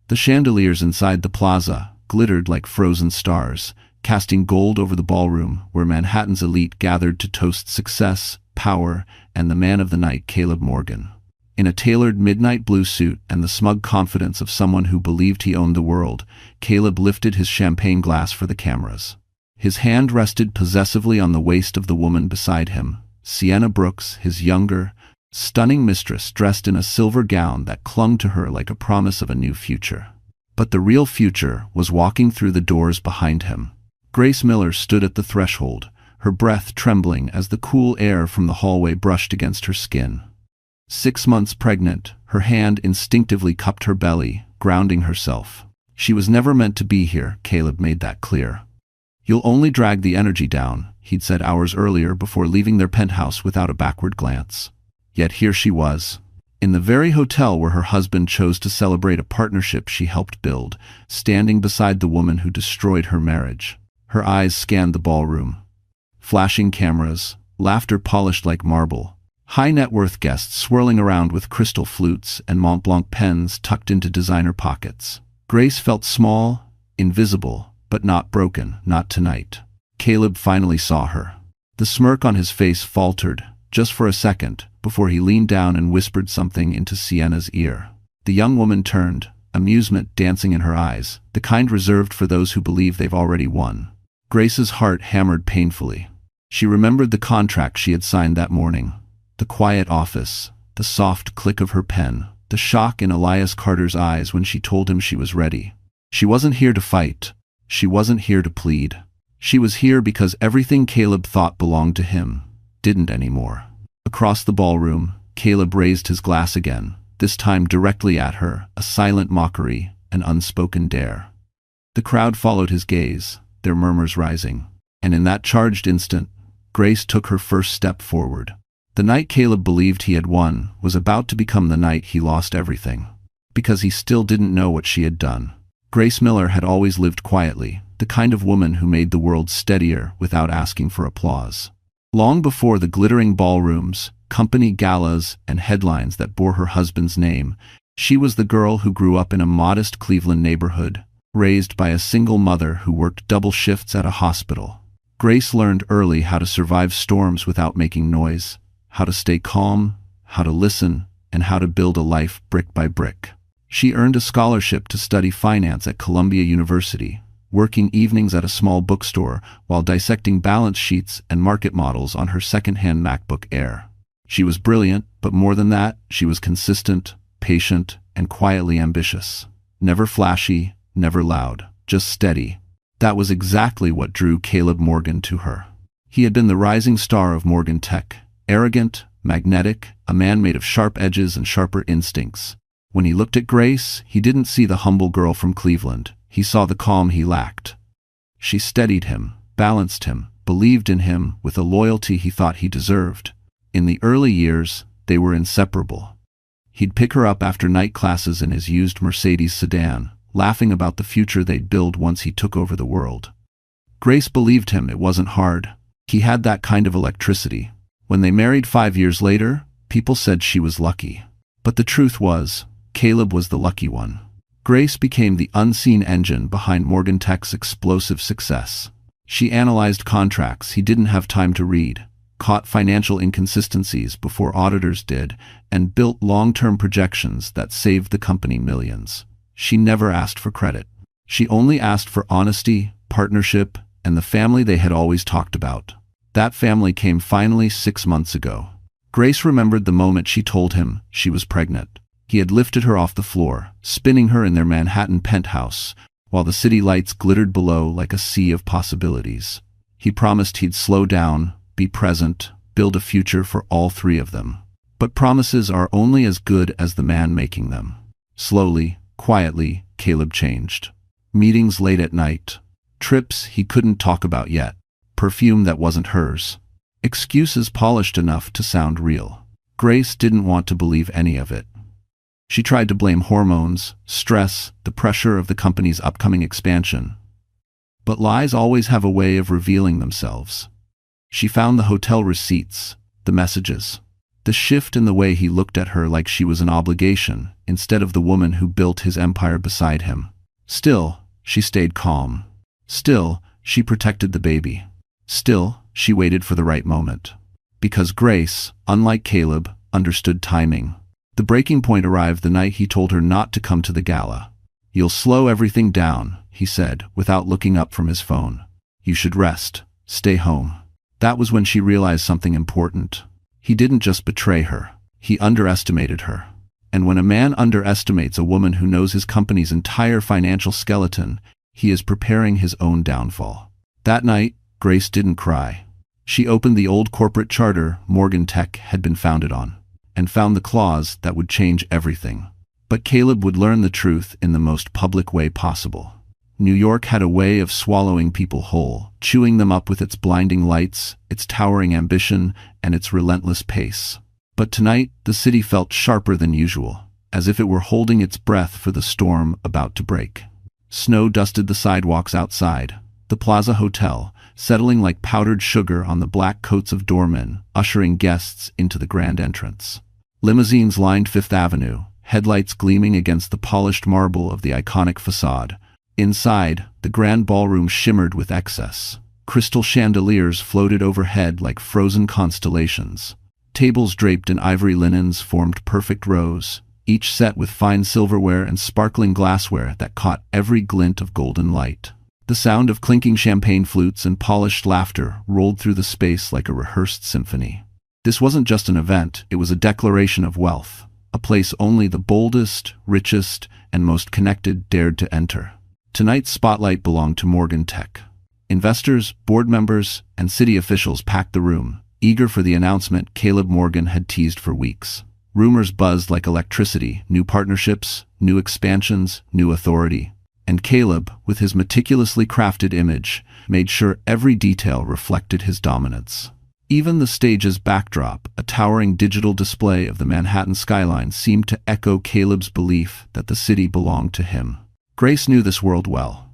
The chandeliers inside the plaza glittered like frozen stars, casting gold over the ballroom where Manhattan's elite gathered to toast success, power, and the man of the night, Caleb Morgan. In a tailored midnight blue suit and the smug confidence of someone who believed he owned the world, Caleb lifted his champagne glass for the cameras. His hand rested possessively on the waist of the woman beside him, Sienna Brooks, his younger, stunning mistress dressed in a silver gown that clung to her like a promise of a new future. But the real future was walking through the doors behind him. Grace Miller stood at the threshold, her breath trembling as the cool air from the hallway brushed against her skin. 6 months pregnant, her hand instinctively cupped her belly, grounding herself. She was never meant to be here, Caleb made that clear. You'll only drag the energy down, he'd said hours earlier before leaving their penthouse without a backward glance. Yet here she was, in the very hotel where her husband chose to celebrate a partnership she helped build, standing beside the woman who destroyed her marriage. Her eyes scanned the ballroom. Flashing cameras, laughter polished like marble, high-net-worth guests swirling around with crystal flutes and Mont Blanc pens tucked into designer pockets. Grace felt small, invisible, but not broken, not tonight. Caleb finally saw her. The smirk on his face faltered, just for a second, before he leaned down and whispered something into Sienna's ear. The young woman turned, amusement dancing in her eyes, the kind reserved for those who believe they've already won. Grace's heart hammered painfully. She remembered the contract she had signed that morning. The quiet office, the soft click of her pen, the shock in Elias Carter's eyes when she told him she was ready. She wasn't here to fight. She wasn't here to plead. She was here because everything Caleb thought belonged to him didn't anymore. Across the ballroom, Caleb raised his glass again, this time directly at her, a silent mockery, an unspoken dare. The crowd followed his gaze, their murmurs rising. And in that charged instant, Grace took her first step forward. The night Caleb believed he had won was about to become the night he lost everything. Because he still didn't know what she had done. Grace Miller had always lived quietly, the kind of woman who made the world steadier without asking for applause. Long before the glittering ballrooms, company galas, and headlines that bore her husband's name, she was the girl who grew up in a modest Cleveland neighborhood, raised by a single mother who worked double shifts at a hospital. Grace learned early how to survive storms without making noise, how to stay calm, how to listen, and how to build a life brick by brick. She earned a scholarship to study finance at Columbia University, working evenings at a small bookstore while dissecting balance sheets and market models on her second-hand MacBook Air. She was brilliant, but more than that, she was consistent, patient, and quietly ambitious. Never flashy, never loud, just steady. That was exactly what drew Caleb Morgan to her. He had been the rising star of Morgan Tech, arrogant, magnetic, a man made of sharp edges and sharper instincts. When he looked at Grace, he didn't see the humble girl from Cleveland. He saw the calm he lacked. She steadied him, balanced him, believed in him with a loyalty he thought he deserved. In the early years, they were inseparable. He'd pick her up after night classes in his used Mercedes sedan, laughing about the future they'd build once he took over the world. Grace believed him. It wasn't hard. He had that kind of electricity. When they married 5 years later, people said she was lucky. But the truth was, Caleb was the lucky one. Grace became the unseen engine behind Morgan Tech's explosive success. She analyzed contracts he didn't have time to read, caught financial inconsistencies before auditors did, and built long-term projections that saved the company millions. She never asked for credit. She only asked for honesty, partnership, and the family they had always talked about. That family came finally 6 months ago. Grace remembered the moment she told him she was pregnant. He had lifted her off the floor, spinning her in their Manhattan penthouse, while the city lights glittered below like a sea of possibilities. He promised he'd slow down, be present, build a future for all three of them. But promises are only as good as the man making them. Slowly, quietly, Caleb changed. Meetings late at night. Trips he couldn't talk about yet. Perfume that wasn't hers. Excuses polished enough to sound real. Grace didn't want to believe any of it. She tried to blame hormones, stress, the pressure of the company's upcoming expansion. But lies always have a way of revealing themselves. She found the hotel receipts, the messages. The shift in the way he looked at her like she was an obligation, instead of the woman who built his empire beside him. Still, she stayed calm. Still, she protected the baby. Still, she waited for the right moment. Because Grace, unlike Caleb, understood timing. The breaking point arrived the night he told her not to come to the gala. "You'll slow everything down," he said, without looking up from his phone. "You should rest. Stay home." That was when she realized something important. He didn't just betray her. He underestimated her. And when a man underestimates a woman who knows his company's entire financial skeleton, he is preparing his own downfall. That night, Grace didn't cry. She opened the old corporate charter Morgan Tech had been founded on, and found the clause that would change everything. But Caleb would learn the truth in the most public way possible. New York had a way of swallowing people whole, chewing them up with its blinding lights, its towering ambition, and its relentless pace. But tonight, the city felt sharper than usual, as if it were holding its breath for the storm about to break. Snow dusted the sidewalks outside the Plaza Hotel, settling like powdered sugar on the black coats of doormen, ushering guests into the grand entrance. Limousines lined Fifth Avenue, headlights gleaming against the polished marble of the iconic facade. Inside, the grand ballroom shimmered with excess. Crystal chandeliers floated overhead like frozen constellations. Tables draped in ivory linens formed perfect rows, each set with fine silverware and sparkling glassware that caught every glint of golden light. The sound of clinking champagne flutes and polished laughter rolled through the space like a rehearsed symphony. This wasn't just an event, it was a declaration of wealth, a place only the boldest, richest, and most connected dared to enter. Tonight's spotlight belonged to Morgan Tech. Investors, board members, and city officials packed the room, eager for the announcement Caleb Morgan had teased for weeks. Rumors buzzed like electricity, new partnerships, new expansions, new authority. And Caleb, with his meticulously crafted image, made sure every detail reflected his dominance. Even the stage's backdrop, a towering digital display of the Manhattan skyline, seemed to echo Caleb's belief that the city belonged to him. Grace knew this world well.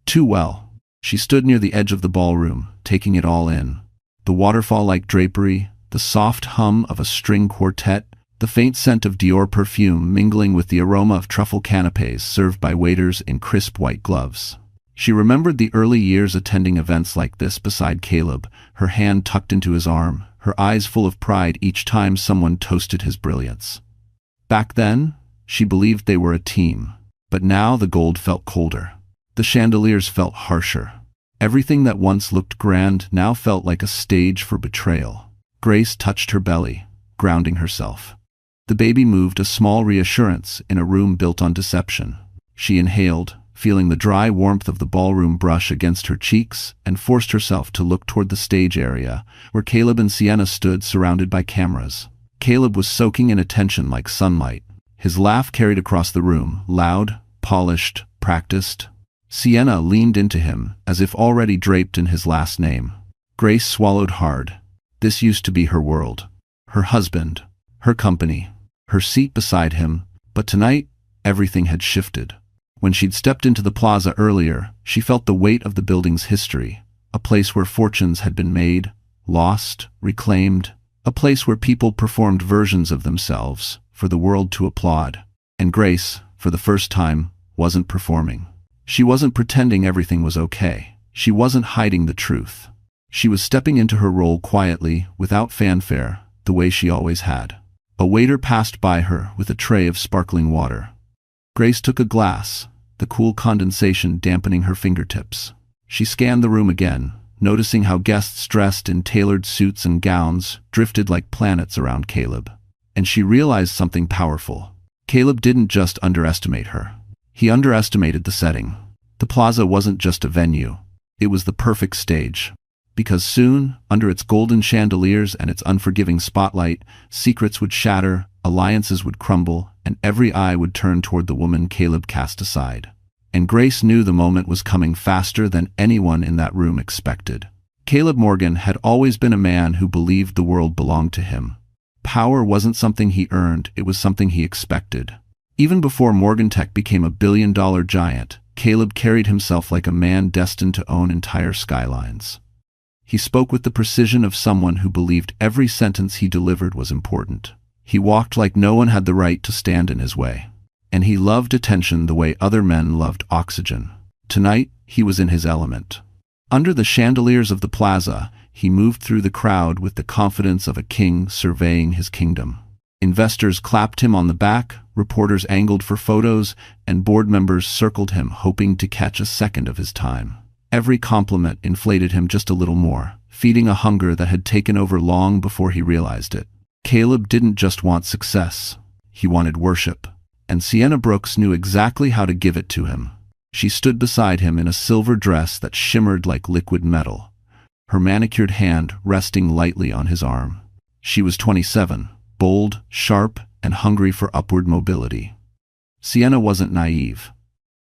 Too well. She stood near the edge of the ballroom, taking it all in. The waterfall-like drapery, the soft hum of a string quartet, the faint scent of Dior perfume mingling with the aroma of truffle canapés served by waiters in crisp white gloves. She remembered the early years attending events like this beside Caleb, her hand tucked into his arm, her eyes full of pride each time someone toasted his brilliance. Back then, she believed they were a team, but now the gold felt colder. The chandeliers felt harsher. Everything that once looked grand now felt like a stage for betrayal. Grace touched her belly, grounding herself. The baby moved, a small reassurance in a room built on deception. She inhaled, feeling the dry warmth of the ballroom brush against her cheeks, and forced herself to look toward the stage area, where Caleb and Sienna stood surrounded by cameras. Caleb was soaking in attention like sunlight. His laugh carried across the room, loud, polished, practiced. Sienna leaned into him, as if already draped in his last name. Grace swallowed hard. This used to be her world. Her husband. Her company. Her seat beside him. But tonight, everything had shifted. When she'd stepped into the plaza earlier, she felt the weight of the building's history. A place where fortunes had been made, lost, reclaimed. A place where people performed versions of themselves for the world to applaud. And Grace, for the first time, wasn't performing. She wasn't pretending everything was okay. She wasn't hiding the truth. She was stepping into her role quietly, without fanfare, the way she always had. A waiter passed by her with a tray of sparkling water. Grace took a glass, the cool condensation dampening her fingertips. She scanned the room again, noticing how guests dressed in tailored suits and gowns drifted like planets around Caleb. And she realized something powerful. Caleb didn't just underestimate her. He underestimated the setting. The plaza wasn't just a venue. It was the perfect stage. Because soon, under its golden chandeliers and its unforgiving spotlight, secrets would shatter, alliances would crumble, and every eye would turn toward the woman Caleb cast aside. And Grace knew the moment was coming faster than anyone in that room expected. Caleb Morgan had always been a man who believed the world belonged to him. Power wasn't something he earned, it was something he expected. Even before Morgan Tech became a billion-dollar giant, Caleb carried himself like a man destined to own entire skylines. He spoke with the precision of someone who believed every sentence he delivered was important. He walked like no one had the right to stand in his way. And he loved attention the way other men loved oxygen. Tonight, he was in his element. Under the chandeliers of the plaza, he moved through the crowd with the confidence of a king surveying his kingdom. Investors clapped him on the back, reporters angled for photos, and board members circled him hoping to catch a second of his time. Every compliment inflated him just a little more, feeding a hunger that had taken over long before he realized it. Caleb didn't just want success. He wanted worship. And Sienna Brooks knew exactly how to give it to him. She stood beside him in a silver dress that shimmered like liquid metal, her manicured hand resting lightly on his arm. She was 27, bold, sharp, and hungry for upward mobility. Sienna wasn't naive.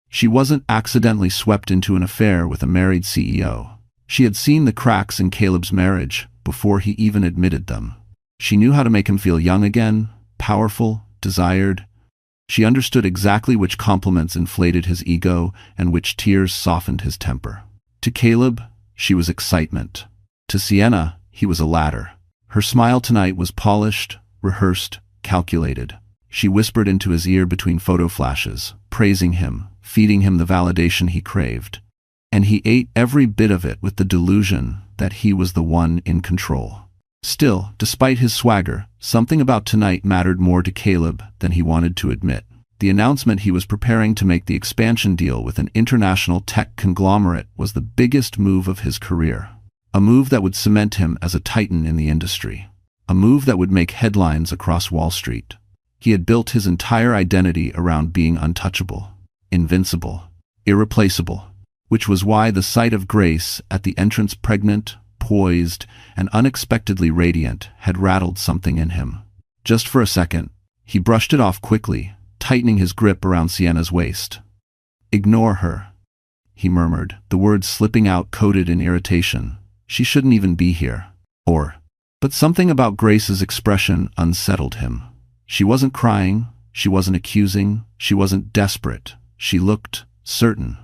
She wasn't accidentally swept into an affair with a married CEO. She had seen the cracks in Caleb's marriage before he even admitted them. She knew how to make him feel young again, powerful, desired. She understood exactly which compliments inflated his ego and which tears softened his temper. To Caleb, she was excitement. To Sienna, he was a ladder. Her smile tonight was polished, rehearsed, calculated. She whispered into his ear between photo flashes, praising him, feeding him the validation he craved. And he ate every bit of it with the delusion that he was the one in control. Still, despite his swagger, something about tonight mattered more to Caleb than he wanted to admit. The announcement he was preparing to make the expansion deal with an international tech conglomerate was the biggest move of his career. A move that would cement him as a titan in the industry. A move that would make headlines across Wall Street. He had built his entire identity around being untouchable, invincible, irreplaceable, which was why the sight of Grace at the entrance, pregnant, poised, and unexpectedly radiant, had rattled something in him. Just for a second, he brushed it off quickly, tightening his grip around Sienna's waist. "Ignore her," he murmured, the words slipping out coated in irritation. "She shouldn't even be here." But something about Grace's expression unsettled him. She wasn't crying, she wasn't accusing, she wasn't desperate. She looked certain,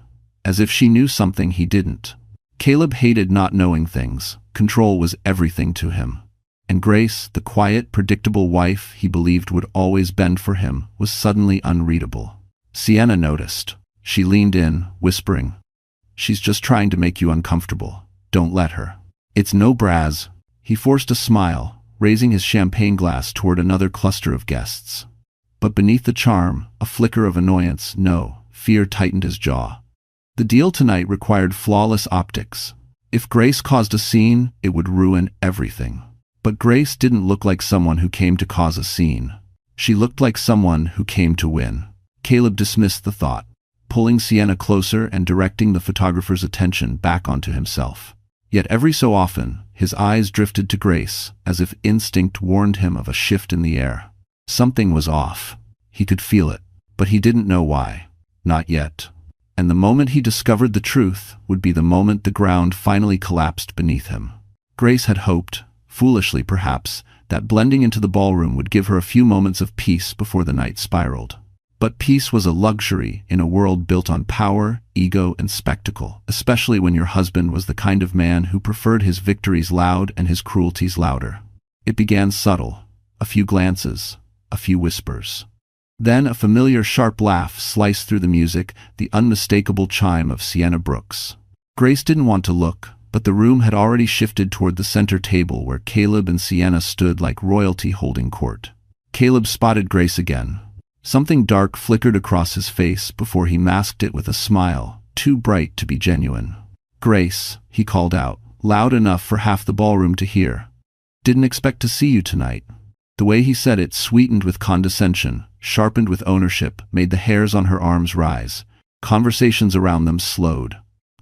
as if she knew something he didn't. Caleb hated not knowing things. Control was everything to him. And Grace, the quiet, predictable wife he believed would always bend for him, was suddenly unreadable. Sienna noticed. She leaned in, whispering, "She's just trying to make you uncomfortable. Don't let her." "It's no Braz." He forced a smile, raising his champagne glass toward another cluster of guests. But beneath the charm, a flicker of annoyance, no, fear tightened his jaw. The deal tonight required flawless optics. If Grace caused a scene, it would ruin everything. But Grace didn't look like someone who came to cause a scene. She looked like someone who came to win. Caleb dismissed the thought, pulling Sienna closer and directing the photographer's attention back onto himself. Yet every so often, his eyes drifted to Grace, as if instinct warned him of a shift in the air. Something was off. He could feel it, but he didn't know why. Not yet. And the moment he discovered the truth would be the moment the ground finally collapsed beneath him. Grace had hoped, foolishly perhaps, that blending into the ballroom would give her a few moments of peace before the night spiraled. But peace was a luxury in a world built on power, ego, and spectacle, especially when your husband was the kind of man who preferred his victories loud and his cruelties louder. It began subtle, a few glances, a few whispers. Then a familiar sharp laugh sliced through the music, the unmistakable chime of Sienna Brooks. Grace didn't want to look, but the room had already shifted toward the center table where Caleb and Sienna stood like royalty holding court. Caleb spotted Grace again. Something dark flickered across his face before he masked it with a smile, too bright to be genuine. "Grace," he called out, loud enough for half the ballroom to hear. "Didn't expect to see you tonight." The way he said it, sweetened with condescension, sharpened with ownership, made the hairs on her arms rise. Conversations around them slowed.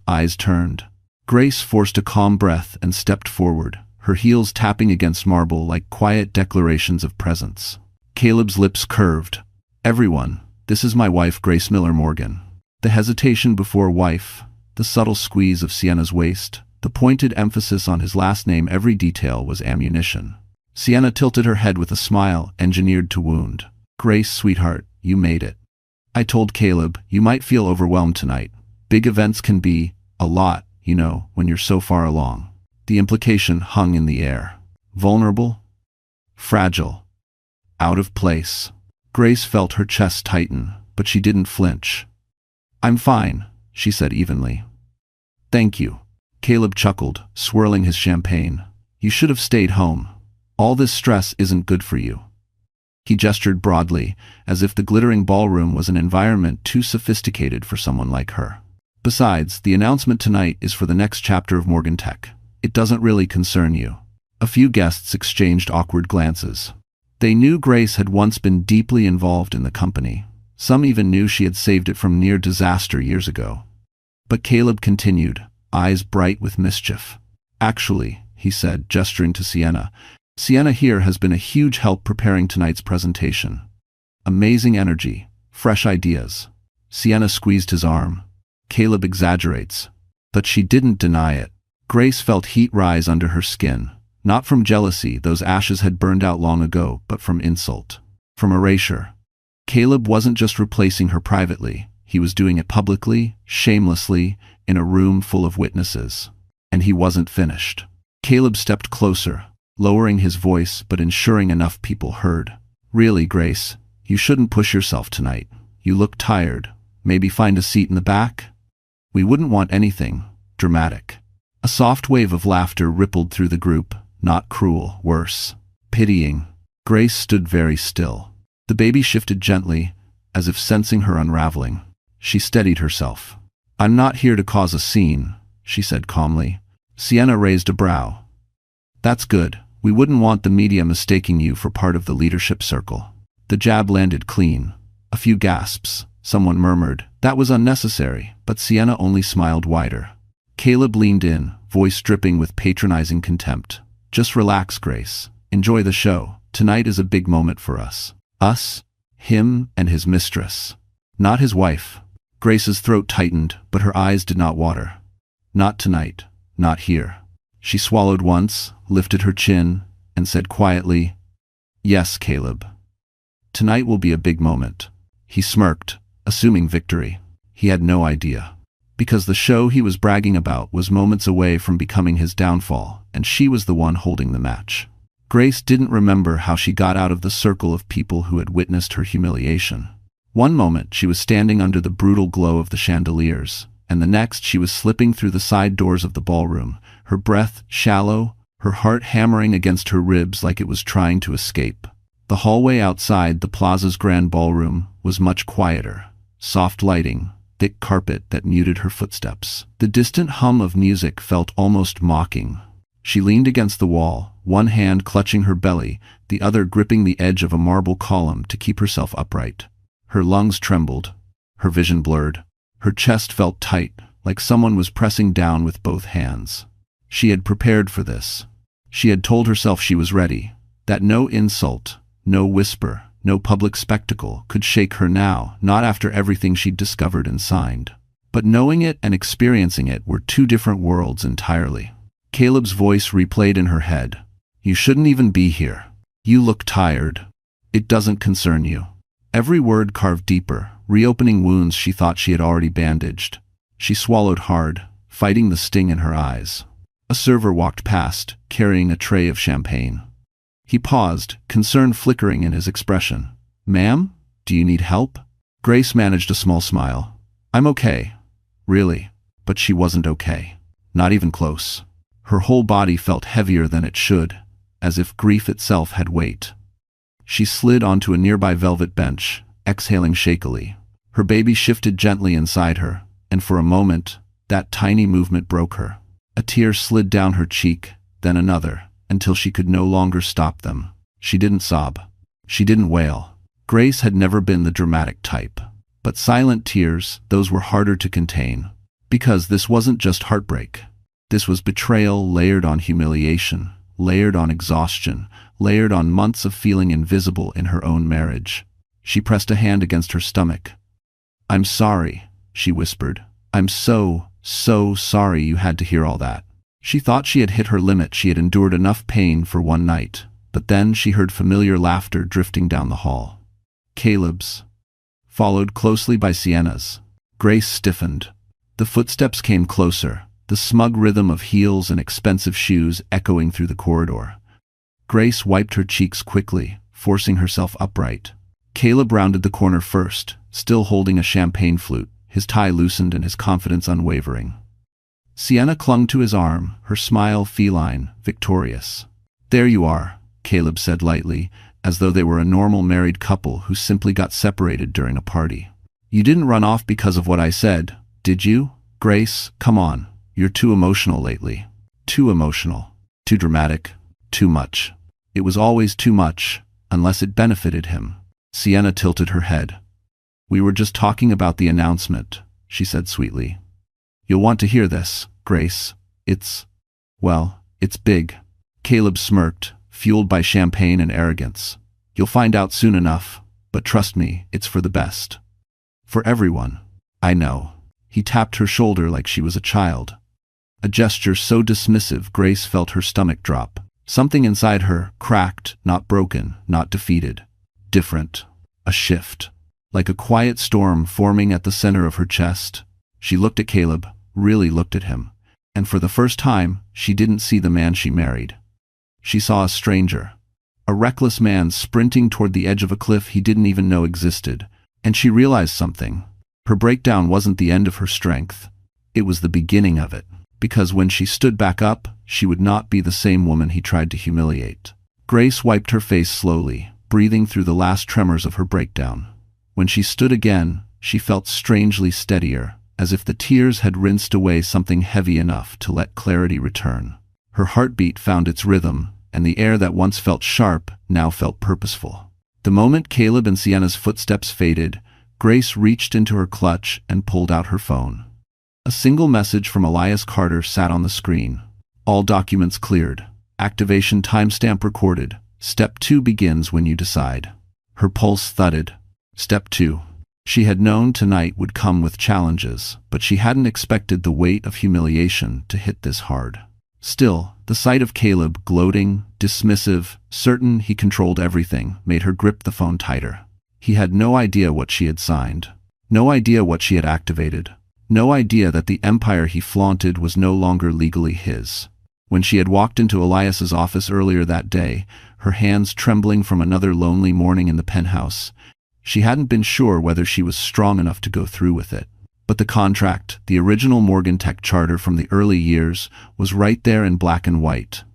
Eyes turned. Grace forced a calm breath and stepped forward, her heels tapping against marble like quiet declarations of presence. Caleb's lips curved. "Everyone, this is my wife, Grace Miller Morgan." The hesitation before wife, the subtle squeeze of Sienna's waist, the pointed emphasis on his last name, every detail was ammunition. Sienna tilted her head with a smile engineered to wound. "Grace, sweetheart, you made it. I told Caleb, you might feel overwhelmed tonight. Big events can be a lot, you know, when you're so far along. The implication hung in the air. Vulnerable? Fragile? Out of place? Grace felt her chest tighten, but she didn't flinch. "I'm fine," she said evenly. "Thank you." Caleb chuckled, swirling his champagne. "You should have stayed home. All this stress isn't good for you." He gestured broadly, as if the glittering ballroom was an environment too sophisticated for someone like her. "Besides, the announcement tonight is for the next chapter of Morgan Tech. It doesn't really concern you." A few guests exchanged awkward glances. They knew Grace had once been deeply involved in the company. Some even knew she had saved it from near disaster years ago. But Caleb continued, eyes bright with mischief. "Actually," he said, gesturing to Sienna, "Sienna here has been a huge help preparing tonight's presentation. Amazing energy, fresh ideas." Sienna squeezed his arm. Caleb exaggerates. But she didn't deny it. Grace felt heat rise under her skin. Not from jealousy, those ashes had burned out long ago, but from insult. From erasure. Caleb wasn't just replacing her privately. He was doing it publicly, shamelessly, in a room full of witnesses. And he wasn't finished. Caleb stepped closer, lowering his voice but ensuring enough people heard. "Really, Grace, you shouldn't push yourself tonight. You look tired. Maybe find a seat in the back?" "We wouldn't want anything dramatic." A soft wave of laughter rippled through the group, not cruel, worse, pitying. Grace stood very still. The baby shifted gently, as if sensing her unraveling. She steadied herself. "I'm not here to cause a scene," she said calmly. Sienna raised a brow. "That's good. We wouldn't want the media mistaking you for part of the leadership circle." The jab landed clean. A few gasps. Someone murmured, "That was unnecessary," but Sienna only smiled wider. Caleb leaned in, voice dripping with patronizing contempt. "Just relax, Grace. Enjoy the show. Tonight is a big moment for us." Us? Him and his mistress. Not his wife. Grace's throat tightened, but her eyes did not water. "Not tonight. Not here." She swallowed once, lifted her chin, and said quietly, "Yes, Caleb. Tonight will be a big moment." He smirked, assuming victory. He had no idea. Because the show he was bragging about was moments away from becoming his downfall, and she was the one holding the match. Grace didn't remember how she got out of the circle of people who had witnessed her humiliation. One moment she was standing under the brutal glow of the chandeliers, and the next she was slipping through the side doors of the ballroom, her breath shallow, her heart hammering against her ribs like it was trying to escape. The hallway outside the plaza's grand ballroom was much quieter. Soft lighting, thick carpet that muted her footsteps. The distant hum of music felt almost mocking. She leaned against the wall, one hand clutching her belly, the other gripping the edge of a marble column to keep herself upright. Her lungs trembled, her vision blurred. Her chest felt tight, like someone was pressing down with both hands. She had prepared for this. She had told herself she was ready, that no insult, no whisper, no public spectacle could shake her now, not after everything she'd discovered and signed. But knowing it and experiencing it were two different worlds entirely. Caleb's voice replayed in her head. "You shouldn't even be here. You look tired. It doesn't concern you." Every word carved deeper, reopening wounds she thought she had already bandaged. She swallowed hard, fighting the sting in her eyes. A server walked past, carrying a tray of champagne. He paused, concern flickering in his expression. "Ma'am, do you need help?" Grace managed a small smile. "I'm okay. Really." But she wasn't okay. Not even close. Her whole body felt heavier than it should, as if grief itself had weight. She slid onto a nearby velvet bench, exhaling shakily. Her baby shifted gently inside her, and for a moment, that tiny movement broke her. A tear slid down her cheek, then another, until she could no longer stop them. She didn't sob. She didn't wail. Grace had never been the dramatic type. But silent tears, those were harder to contain. Because this wasn't just heartbreak. This was betrayal layered on humiliation, layered on exhaustion, layered on months of feeling invisible in her own marriage. She pressed a hand against her stomach. "I'm sorry," she whispered. "I'm so sorry you had to hear all that." She thought she had hit her limit, she had endured enough pain for one night, but then she heard familiar laughter drifting down the hall. Caleb's, followed closely by Sienna's. Grace stiffened. The footsteps came closer, the smug rhythm of heels and expensive shoes echoing through the corridor. Grace wiped her cheeks quickly, forcing herself upright. Caleb rounded the corner first, still holding a champagne flute, his tie loosened and his confidence unwavering. Sienna clung to his arm, her smile feline, victorious. "There you are," Caleb said lightly, as though they were a normal married couple who simply got separated during a party. "You didn't run off because of what I said, did you? Grace, come on. You're too emotional lately. Too emotional. Too dramatic. Too much." It was always too much, unless it benefited him. Sienna tilted her head. "We were just talking about the announcement," she said sweetly. "You'll want to hear this, Grace. It's big." Caleb smirked, fueled by champagne and arrogance. "You'll find out soon enough, but trust me, it's for the best. For everyone. I know." He tapped her shoulder like she was a child. A gesture so dismissive Grace felt her stomach drop. Something inside her, cracked, not broken, not defeated. Different. A shift. Like a quiet storm forming at the center of her chest. She looked at Caleb, really looked at him. And for the first time, she didn't see the man she married. She saw a stranger. A reckless man sprinting toward the edge of a cliff he didn't even know existed. And she realized something. Her breakdown wasn't the end of her strength. It was the beginning of it. Because when she stood back up, she would not be the same woman he tried to humiliate. Grace wiped her face slowly, breathing through the last tremors of her breakdown. When she stood again, she felt strangely steadier, as if the tears had rinsed away something heavy enough to let clarity return. Her heartbeat found its rhythm, and the air that once felt sharp now felt purposeful. The moment Caleb and Sienna's footsteps faded, Grace reached into her clutch and pulled out her phone. A single message from Elias Carter sat on the screen. "All documents cleared. Activation timestamp recorded. Step 2 begins when you decide." Her pulse thudded. Step 2. She had known tonight would come with challenges, but she hadn't expected the weight of humiliation to hit this hard. Still, the sight of Caleb gloating, dismissive, certain he controlled everything, made her grip the phone tighter. He had no idea what she had signed. No idea what she had activated. No idea that the empire he flaunted was no longer legally his. When she had walked into Elias's office earlier that day, her hands trembling from another lonely morning in the penthouse, she hadn't been sure whether she was strong enough to go through with it. But the contract, the original Morgan Tech charter from the early years, was right there in black and white.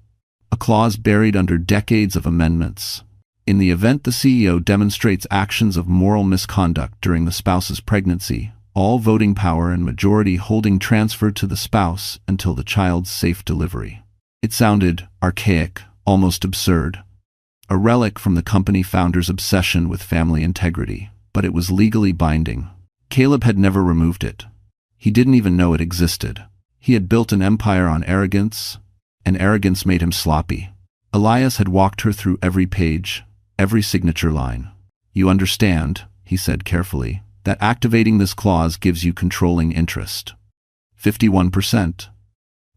A clause buried under decades of amendments. In the event the CEO demonstrates actions of moral misconduct during the spouse's pregnancy, all voting power and majority holding transferred to the spouse until the child's safe delivery. It sounded archaic, almost absurd. A relic from the company founder's obsession with family integrity, but it was legally binding. Caleb had never removed it. He didn't even know it existed. He had built an empire on arrogance, and arrogance made him sloppy. Elias had walked her through every page, every signature line. "You understand," he said carefully, "that activating this clause gives you controlling interest. 51%.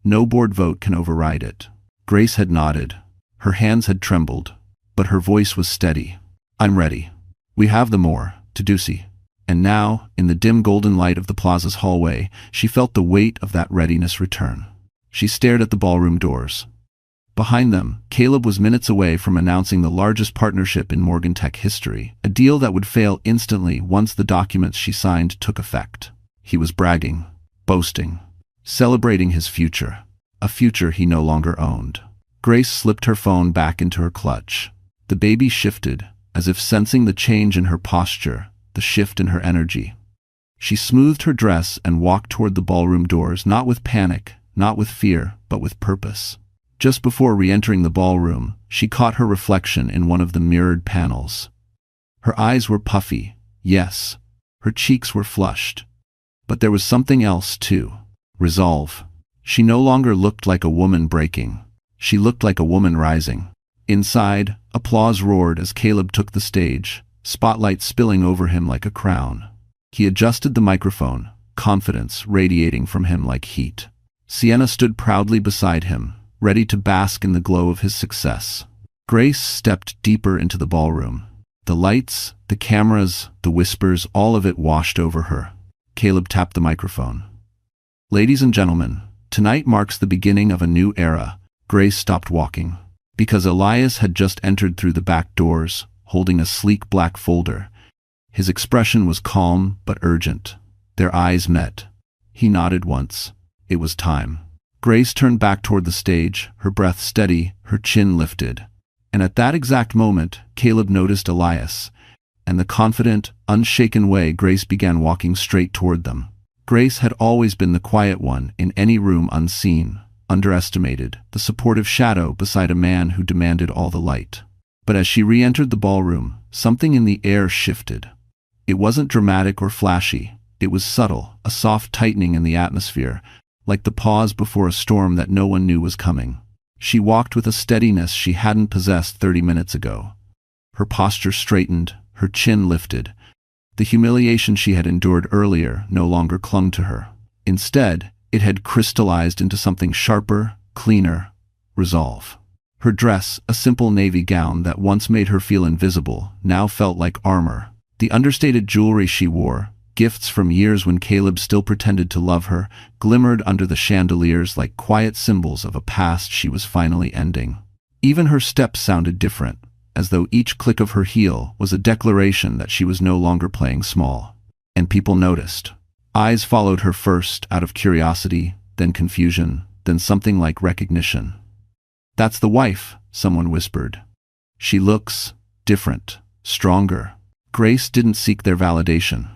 No board vote can override it." Grace had nodded. Her hands had trembled, but her voice was steady. "I'm ready. We have the more, Tadusi." And now, in the dim golden light of the plaza's hallway, she felt the weight of that readiness return. She stared at the ballroom doors. Behind them, Caleb was minutes away from announcing the largest partnership in Morgan Tech history, a deal that would fail instantly once the documents she signed took effect. He was bragging, boasting, celebrating his future, a future he no longer owned. Grace slipped her phone back into her clutch. The baby shifted, as if sensing the change in her posture, the shift in her energy. She smoothed her dress and walked toward the ballroom doors, not with panic, not with fear, but with purpose. Just before re-entering the ballroom, she caught her reflection in one of the mirrored panels. Her eyes were puffy, yes. Her cheeks were flushed. But there was something else, too. Resolve. She no longer looked like a woman breaking. She looked like a woman rising. Inside, applause roared as Caleb took the stage, spotlight spilling over him like a crown. He adjusted the microphone, confidence radiating from him like heat. Sienna stood proudly beside him, ready to bask in the glow of his success. Grace stepped deeper into the ballroom. The lights, the cameras, the whispers, all of it washed over her. Caleb tapped the microphone. "Ladies and gentlemen, Tonight marks the beginning of a new era. Grace stopped walking. Because Elias had just entered through the back doors, holding a sleek black folder. His expression was calm but urgent. Their eyes met. He nodded once. It was time. Grace turned back toward the stage, her breath steady, her chin lifted. And at that exact moment, Caleb noticed Elias, and the confident, unshaken way Grace began walking straight toward them. Grace had always been the quiet one in any room, unseen, underestimated, the supportive shadow beside a man who demanded all the light. But as she re-entered the ballroom, something in the air shifted. It wasn't dramatic or flashy. It was subtle, a soft tightening in the atmosphere, like the pause before a storm that no one knew was coming. She walked with a steadiness she hadn't possessed 30 minutes ago. Her posture straightened, her chin lifted. The humiliation she had endured earlier no longer clung to her. Instead, it had crystallized into something sharper, cleaner, resolve. Her dress, a simple navy gown that once made her feel invisible, now felt like armor. The understated jewelry she wore, gifts from years when Caleb still pretended to love her, glimmered under the chandeliers like quiet symbols of a past she was finally ending. Even her steps sounded different, as though each click of her heel was a declaration that she was no longer playing small. And people noticed. Eyes followed her first, out of curiosity, then confusion, then something like recognition. "That's the wife," someone whispered. "She looks different, stronger." Grace didn't seek their validation.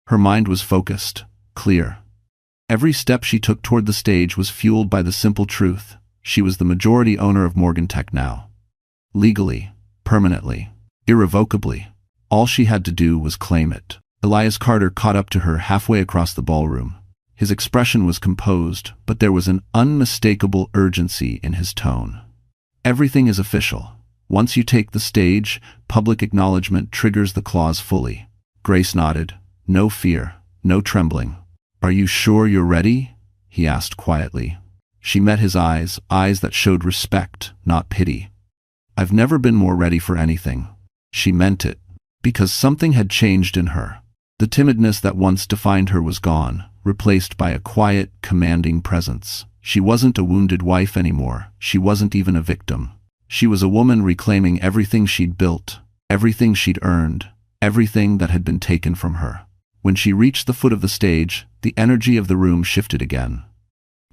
Her mind was focused, clear. Every step she took toward the stage was fueled by the simple truth: she was the majority owner of Morgan Tech now. Legally, permanently, irrevocably. All she had to do was claim it. Elias Carter caught up to her halfway across the ballroom. His expression was composed, but there was an unmistakable urgency in his tone. "Everything is official. Once you take the stage, public acknowledgement triggers the clause fully." Grace nodded. No fear, no trembling. "Are you sure you're ready?" he asked quietly. She met his eyes, eyes that showed respect, not pity. "I've never been more ready for anything." She meant it, because something had changed in her. The timidness that once defined her was gone, replaced by a quiet, commanding presence. She wasn't a wounded wife anymore. She wasn't even a victim. She was a woman reclaiming everything she'd built, everything she'd earned, everything that had been taken from her. When she reached the foot of the stage, the energy of the room shifted again.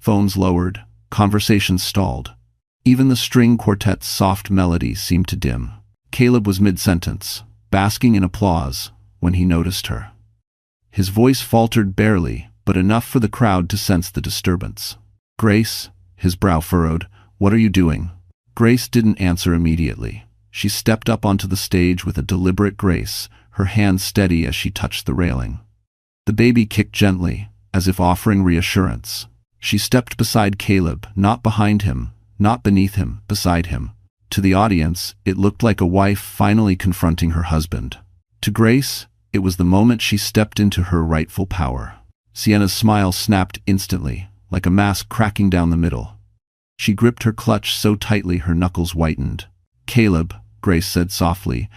Phones lowered, conversations stalled. Even the string quartet's soft melody seemed to dim. Caleb was mid-sentence, basking in applause, when he noticed her. His voice faltered barely, but enough for the crowd to sense the disturbance. "Grace," his brow furrowed, "what are you doing?" Grace didn't answer immediately. She stepped up onto the stage with a deliberate grace, her hand steady as she touched the railing. The baby kicked gently, as if offering reassurance. She stepped beside Caleb, not behind him, not beneath him, beside him. To the audience, it looked like a wife finally confronting her husband. To Grace, it was the moment she stepped into her rightful power. Sienna's smile snapped instantly, like a mask cracking down the middle. She gripped her clutch so tightly her knuckles whitened. "Caleb," Grace said softly,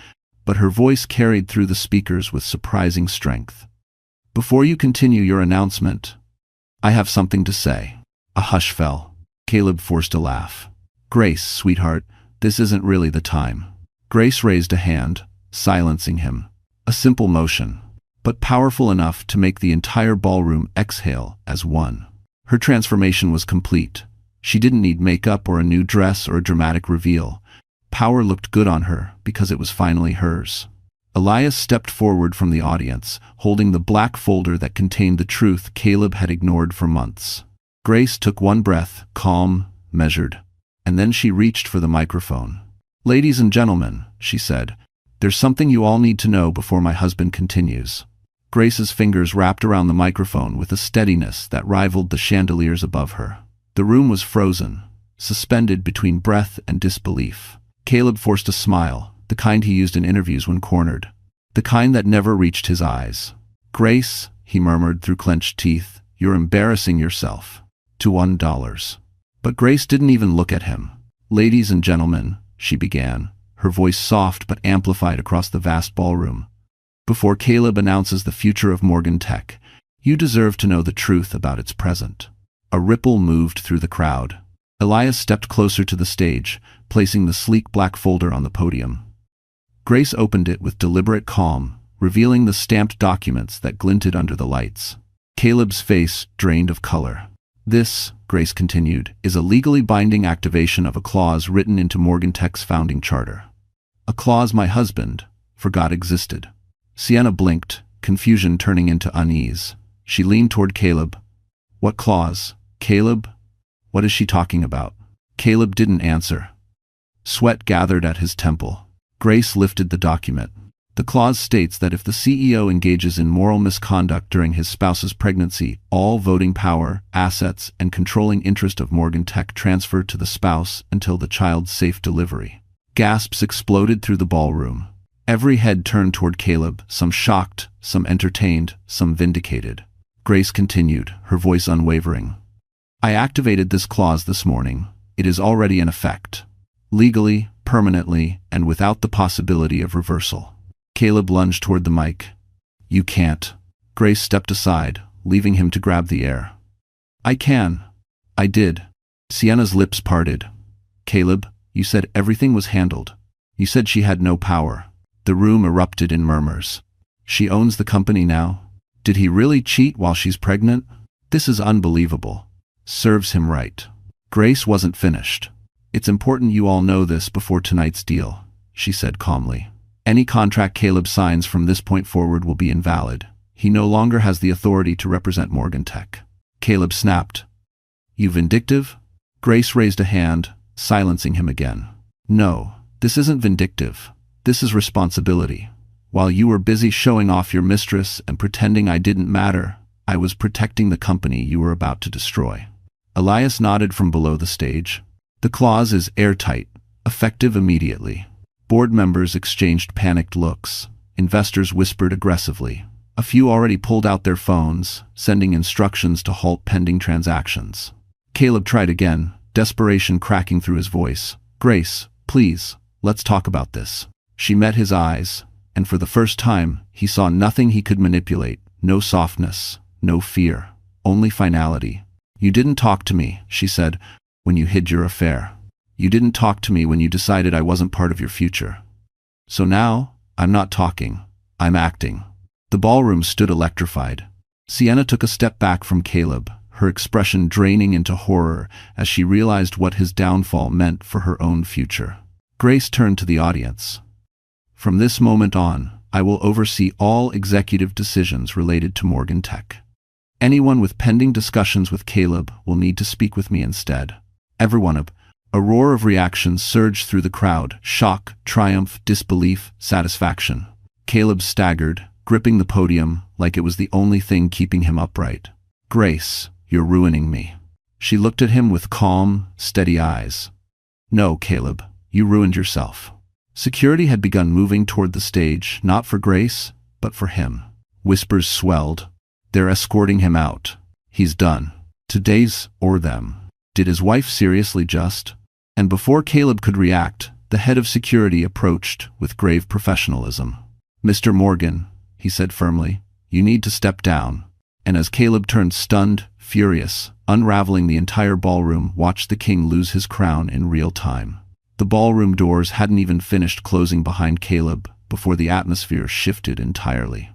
but her voice carried through the speakers with surprising strength. "Before you continue your announcement, I have something to say." A hush fell. Caleb forced a laugh. "Grace, sweetheart, this isn't really the time." Grace raised a hand, silencing him. A simple motion, but powerful enough to make the entire ballroom exhale as one. Her transformation was complete. She didn't need makeup or a new dress or a dramatic reveal. Power looked good on her because it was finally hers. Elias stepped forward from the audience, holding the black folder that contained the truth Caleb had ignored for months. Grace took one breath, calm, measured, and then she reached for the microphone. "Ladies and gentlemen," she said, "there's something you all need to know before my husband continues." Grace's fingers wrapped around the microphone with a steadiness that rivaled the chandeliers above her. The room was frozen, suspended between breath and disbelief. Caleb forced a smile, the kind he used in interviews when cornered, the kind that never reached his eyes. "Grace," he murmured through clenched teeth, "you're embarrassing yourself." To $1. But Grace didn't even look at him. "Ladies and gentlemen," she began, her voice soft but amplified across the vast ballroom. "Before Caleb announces the future of Morgan Tech, you deserve to know the truth about its present." A ripple moved through the crowd. Elias stepped closer to the stage, placing the sleek black folder on the podium. Grace opened it with deliberate calm, revealing the stamped documents that glinted under the lights. Caleb's face drained of color. "This," Grace continued, "is a legally binding activation of a clause written into Morgan Tech's founding charter. A clause my husband forgot existed." Sienna blinked, confusion turning into unease. She leaned toward Caleb. "What clause? Caleb? What is she talking about?" Caleb didn't answer. Sweat gathered at his temple. Grace lifted the document. "The clause states that if the CEO engages in moral misconduct during his spouse's pregnancy, all voting power, assets, and controlling interest of Morgan Tech transfer to the spouse until the child's safe delivery." Gasps exploded through the ballroom. Every head turned toward Caleb, some shocked, some entertained, some vindicated. Grace continued, her voice unwavering. "I activated this clause this morning. It is already in effect. Legally, permanently, and without the possibility of reversal." Caleb lunged toward the mic. "You can't." Grace stepped aside, leaving him to grab the air. "I can. I did." Sienna's lips parted. "Caleb, you said everything was handled. You said she had no power." The room erupted in murmurs. "She owns the company now? Did he really cheat while she's pregnant? This is unbelievable. Serves him right." Grace wasn't finished. "It's important you all know this before tonight's deal," she said calmly. "Any contract Caleb signs from this point forward will be invalid. He no longer has the authority to represent Morgan Tech." Caleb snapped. "You vindictive?" Grace raised a hand, silencing him again. "No, this isn't vindictive. This is responsibility. While you were busy showing off your mistress and pretending I didn't matter, I was protecting the company you were about to destroy." Elias nodded from below the stage. "The clause is airtight, effective immediately." Board members exchanged panicked looks. Investors whispered aggressively. A few already pulled out their phones, sending instructions to halt pending transactions. Caleb tried again, desperation cracking through his voice. "Grace, please, let's talk about this." She met his eyes, and for the first time, he saw nothing he could manipulate, no softness, no fear, only finality. "You didn't talk to me," she said, "when you hid your affair. You didn't talk to me when you decided I wasn't part of your future. So now, I'm not talking, I'm acting." The ballroom stood electrified. Sienna took a step back from Caleb, her expression draining into horror as she realized what his downfall meant for her own future. Grace turned to the audience. "From this moment on, I will oversee all executive decisions related to Morgan Tech. Anyone with pending discussions with Caleb will need to speak with me instead." Everyone. A roar of reactions surged through the crowd: shock, triumph, disbelief, satisfaction. Caleb staggered, gripping the podium like it was the only thing keeping him upright. "Grace, you're ruining me." She looked at him with calm, steady eyes. "No, Caleb, you ruined yourself." Security had begun moving toward the stage, not for Grace, but for him. Whispers swelled. "They're escorting him out. He's done. Today's or them." Did his wife seriously just? And before Caleb could react, the head of security approached with grave professionalism. "Mr. Morgan," he said firmly, "you need to step down." And as Caleb turned stunned, furious, unraveling the entire ballroom, watched the king lose his crown in real time. The ballroom doors hadn't even finished closing behind Caleb before the atmosphere shifted entirely.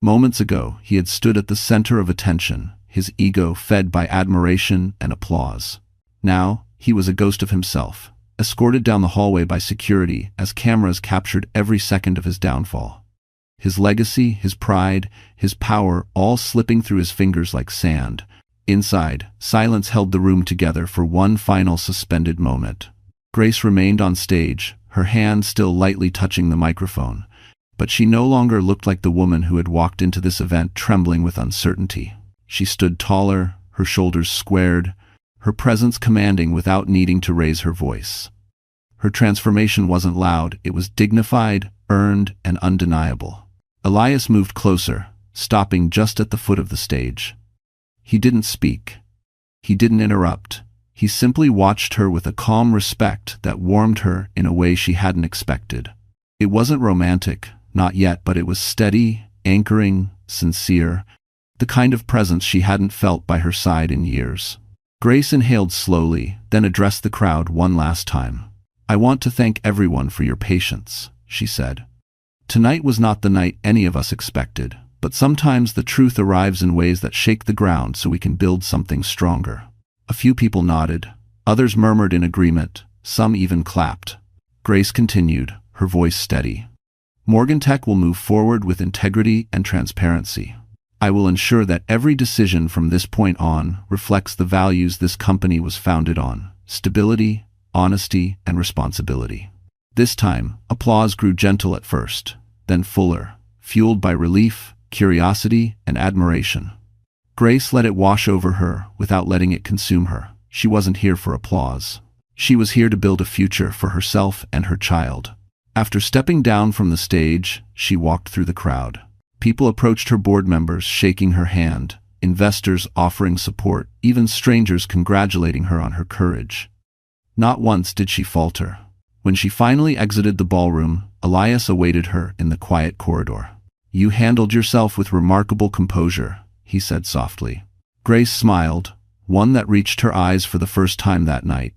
Moments ago, he had stood at the center of attention, his ego fed by admiration and applause. Now, he was a ghost of himself, escorted down the hallway by security as cameras captured every second of his downfall. His legacy, his pride, his power all slipping through his fingers like sand. Inside, silence held the room together for one final suspended moment. Grace remained on stage, her hand still lightly touching the microphone, but she no longer looked like the woman who had walked into this event trembling with uncertainty. She stood taller, her shoulders squared, her presence commanding without needing to raise her voice. Her transformation wasn't loud, it was dignified, earned, and undeniable. Elias moved closer, stopping just at the foot of the stage. He didn't speak. He didn't interrupt. He simply watched her with a calm respect that warmed her in a way she hadn't expected. It wasn't romantic, not yet, but it was steady, anchoring, sincere, the kind of presence she hadn't felt by her side in years. Grace inhaled slowly, then addressed the crowd one last time. "I want to thank everyone for your patience," she said. "Tonight was not the night any of us expected, but sometimes the truth arrives in ways that shake the ground so we can build something stronger." A few people nodded, others murmured in agreement, some even clapped. Grace continued, her voice steady. "Morgan Tech will move forward with integrity and transparency. I will ensure that every decision from this point on reflects the values this company was founded on: stability, honesty, and responsibility." This time, applause grew gentle at first, then fuller, fueled by relief, curiosity, and admiration. Grace let it wash over her without letting it consume her. She wasn't here for applause. She was here to build a future for herself and her child. After stepping down from the stage, she walked through the crowd. People approached her, board members shaking her hand, investors offering support, even strangers congratulating her on her courage. Not once did she falter. When she finally exited the ballroom, Elias awaited her in the quiet corridor. "You handled yourself with remarkable composure," he said softly. Grace smiled, one that reached her eyes for the first time that night.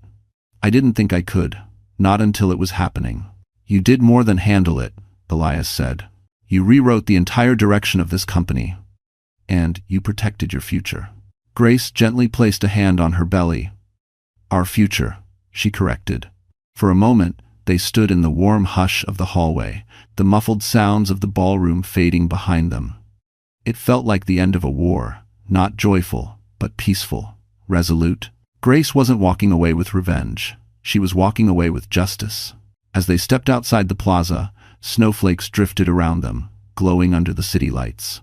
"I didn't think I could, not until it was happening." "You did more than handle it," Elias said. "You rewrote the entire direction of this company. And you protected your future." Grace gently placed a hand on her belly. "Our future," she corrected. For a moment, they stood in the warm hush of the hallway, the muffled sounds of the ballroom fading behind them. It felt like the end of a war, not joyful, but peaceful, resolute. Grace wasn't walking away with revenge. She was walking away with justice. As they stepped outside the plaza, snowflakes drifted around them, glowing under the city lights.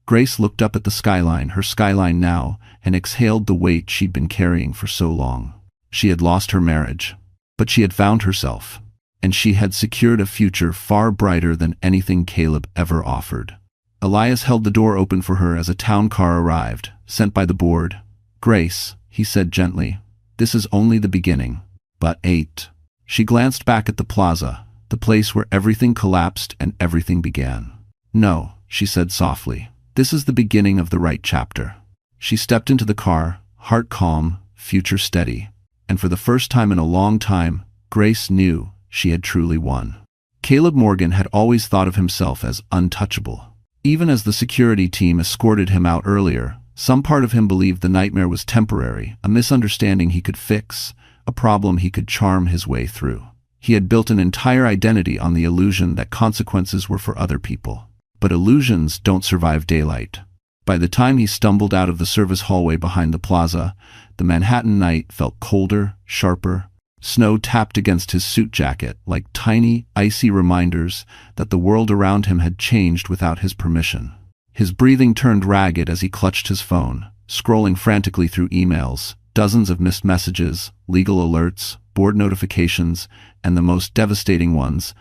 Grace looked up at the skyline, her skyline now, and exhaled the weight she'd been carrying for so long. She had lost her marriage, but she had found herself, and she had secured a future far brighter than anything Caleb ever offered. Elias held the door open for her as a town car arrived, sent by the board. "Grace," he said gently, "this is only the beginning." But 8. She glanced back at the plaza, the place where everything collapsed and everything began. "No," she said softly, "this is the beginning of the right chapter." She stepped into the car, heart calm, future steady. And for the first time in a long time, Grace knew she had truly won. Caleb Morgan had always thought of himself as untouchable. Even as the security team escorted him out earlier, some part of him believed the nightmare was temporary, a misunderstanding he could fix, a problem he could charm his way through. He had built an entire identity on the illusion that consequences were for other people. But illusions don't survive daylight. By the time he stumbled out of the service hallway behind the plaza, the Manhattan night felt colder, sharper. Snow tapped against his suit jacket like tiny, icy reminders that the world around him had changed without his permission. His breathing turned ragged as he clutched his phone, scrolling frantically through emails, dozens of missed messages, legal alerts, board notifications, and the most devastating ones: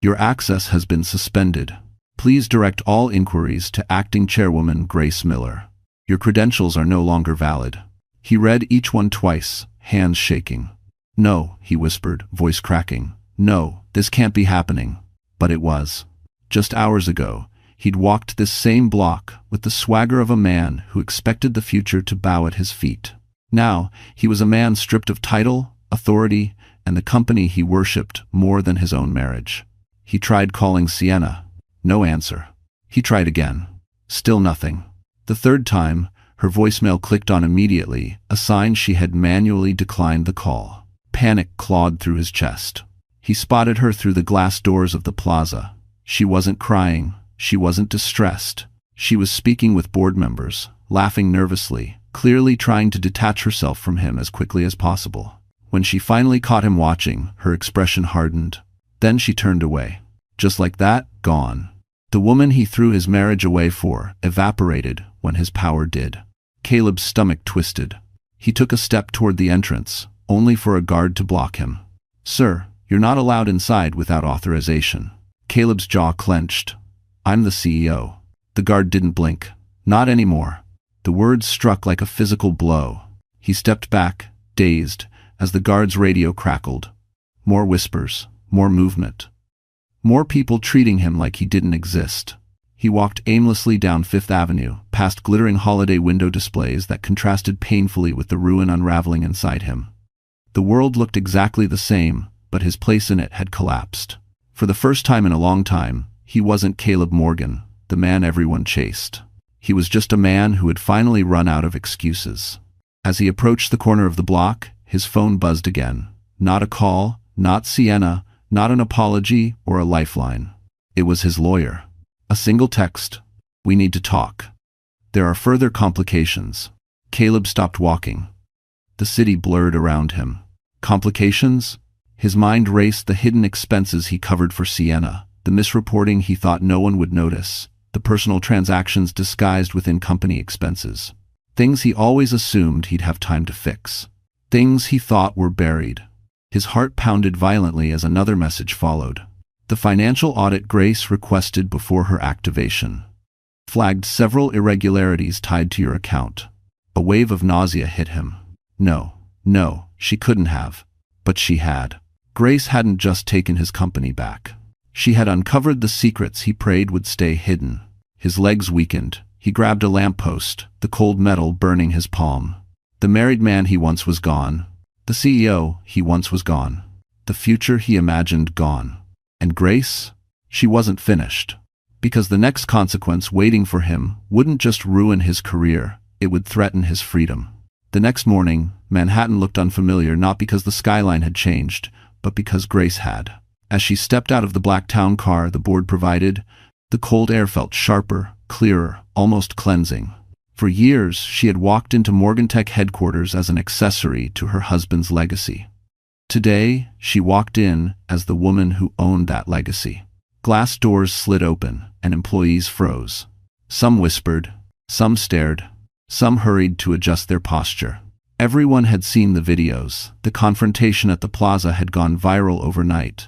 "Your access has been suspended. Please direct all inquiries to Acting Chairwoman Grace Miller. Your credentials are no longer valid." He read each one twice, hands shaking. "No," he whispered, voice cracking. "No, this can't be happening." But it was. Just hours ago, he'd walked this same block with the swagger of a man who expected the future to bow at his feet. Now, he was a man stripped of title, authority, and the company he worshipped more than his own marriage. He tried calling Sienna. No answer. He tried again. Still nothing. The third time, her voicemail clicked on immediately, a sign she had manually declined the call. Panic clawed through his chest. He spotted her through the glass doors of the plaza. She wasn't crying. She wasn't distressed. She was speaking with board members, laughing nervously, clearly trying to detach herself from him as quickly as possible. When she finally caught him watching, her expression hardened. Then she turned away. Just like that, gone. The woman he threw his marriage away for evaporated when his power did. Caleb's stomach twisted. He took a step toward the entrance, only for a guard to block him. "Sir, you're not allowed inside without authorization." Caleb's jaw clenched. "I'm the CEO." The guard didn't blink. Not anymore. The words struck like a physical blow. He stepped back, dazed, as the guard's radio crackled. More whispers, more movement. More people treating him like he didn't exist. He walked aimlessly down Fifth Avenue, past glittering holiday window displays that contrasted painfully with the ruin unraveling inside him. The world looked exactly the same, but his place in it had collapsed. For the first time in a long time, he wasn't Caleb Morgan, the man everyone chased. He was just a man who had finally run out of excuses. As he approached the corner of the block, his phone buzzed again. Not a call, not Sienna, not an apology or a lifeline. It was his lawyer. A single text. "We need to talk. There are further complications." Caleb stopped walking. The city blurred around him. Complications? His mind raced the hidden expenses he covered for Sienna, the misreporting he thought no one would notice, the personal transactions disguised within company expenses. Things he always assumed he'd have time to fix. Things he thought were buried. His heart pounded violently as another message followed. The financial audit Grace requested before her activation flagged several irregularities tied to your account. A wave of nausea hit him. No, she couldn't have. But she had. Grace hadn't just taken his company back. She had uncovered the secrets he prayed would stay hidden. His legs weakened. He grabbed a lamppost, the cold metal burning his palm. The married man he once was gone. The CEO he once was gone. The future he imagined gone. And Grace? She wasn't finished. Because the next consequence waiting for him wouldn't just ruin his career, it would threaten his freedom. The next morning, Manhattan looked unfamiliar not because the skyline had changed, but because Grace had. As she stepped out of the black town car the board provided, the cold air felt sharper, clearer, almost cleansing. For years, she had walked into Morgantech headquarters as an accessory to her husband's legacy. Today, she walked in as the woman who owned that legacy. Glass doors slid open, and employees froze. Some whispered, some stared, some hurried to adjust their posture. Everyone had seen the videos. The confrontation at the plaza had gone viral overnight.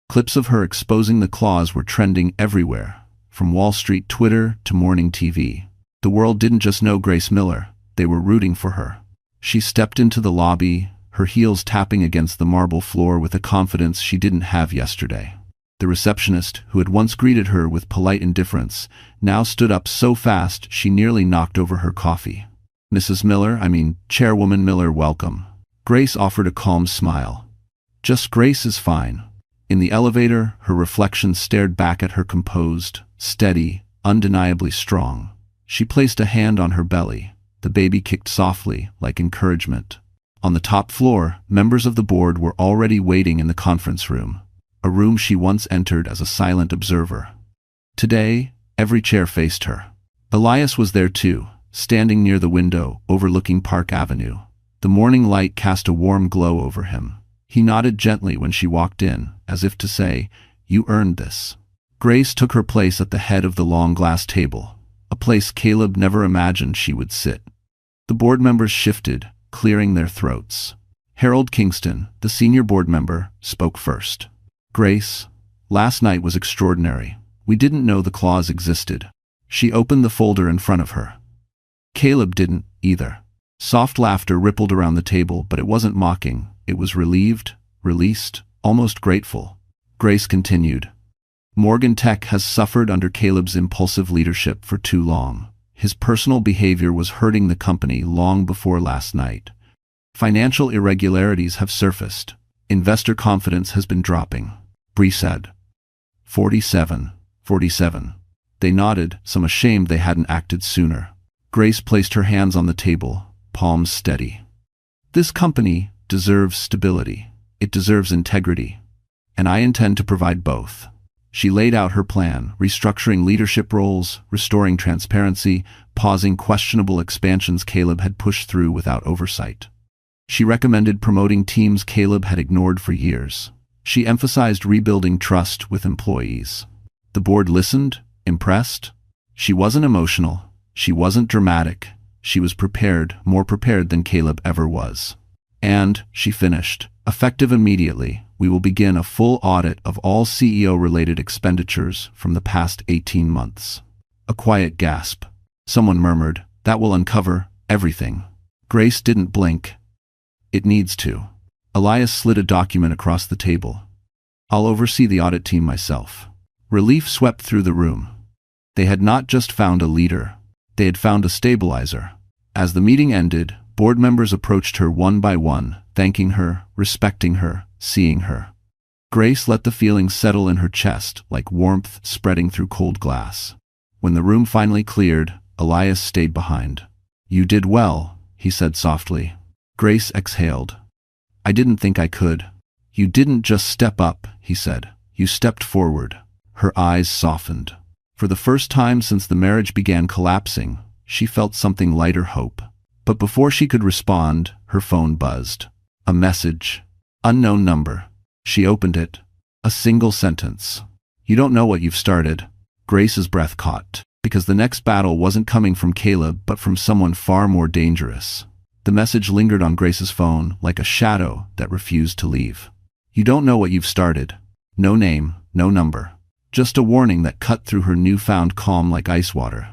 Clips of her exposing the claws were trending everywhere, from Wall Street Twitter to morning TV. The world didn't just know Grace Miller, they were rooting for her. She stepped into the lobby, her heels tapping against the marble floor with a confidence she didn't have yesterday. The receptionist, who had once greeted her with polite indifference, now stood up so fast she nearly knocked over her coffee. Chairwoman Miller, welcome." Grace offered a calm smile. "Just Grace is fine." In the elevator, her reflection stared back at her composed, steady, undeniably strong. She placed a hand on her belly. The baby kicked softly, like encouragement. On the top floor, members of the board were already waiting in the conference room, a room she once entered as a silent observer. Today, every chair faced her. Elias was there too, standing near the window overlooking Park Avenue. The morning light cast a warm glow over him. He nodded gently when she walked in, as if to say, "You earned this." Grace took her place at the head of the long glass table, a place Caleb never imagined she would sit. The board members shifted, clearing their throats. Harold Kingston, the senior board member, spoke first. "Grace, last night was extraordinary. We didn't know the clause existed." She opened the folder in front of her. Caleb didn't, either. Soft laughter rippled around the table, but it wasn't mocking. It was relieved, released, almost grateful. Grace continued. "Morgantech has suffered under Caleb's impulsive leadership for too long. His personal behavior was hurting the company long before last night. Financial irregularities have surfaced. Investor confidence has been dropping." Bree said. 47. They nodded, some ashamed they hadn't acted sooner. Grace placed her hands on the table, palms steady. "This company deserves stability. It deserves integrity. And I intend to provide both." She laid out her plan, restructuring leadership roles, restoring transparency, pausing questionable expansions Caleb had pushed through without oversight. She recommended promoting teams Caleb had ignored for years. She emphasized rebuilding trust with employees. The board listened, impressed. She wasn't emotional. She wasn't dramatic. She was prepared, more prepared than Caleb ever was. "And," she finished, "effective immediately, we will begin a full audit of all CEO-related expenditures from the past 18 months. A quiet gasp. Someone murmured, "That will uncover everything." Grace didn't blink. "It needs to." Elias slid a document across the table. "I'll oversee the audit team myself." Relief swept through the room. They had not just found a leader. They had found a stabilizer. As the meeting ended, board members approached her one by one, thanking her, respecting her, seeing her. Grace let the feeling settle in her chest like warmth spreading through cold glass. When the room finally cleared, Elias stayed behind. "You did well," he said softly. Grace exhaled. "I didn't think I could." "You didn't just step up," he said. "You stepped forward." Her eyes softened. For the first time since the marriage began collapsing, she felt something lighter hope. But before she could respond, her phone buzzed. A message. Unknown number. She opened it. A single sentence. "You don't know what you've started." Grace's breath caught, because the next battle wasn't coming from Caleb but from someone far more dangerous. The message lingered on Grace's phone like a shadow that refused to leave. "You don't know what you've started." No name, no number. Just a warning that cut through her newfound calm like ice water.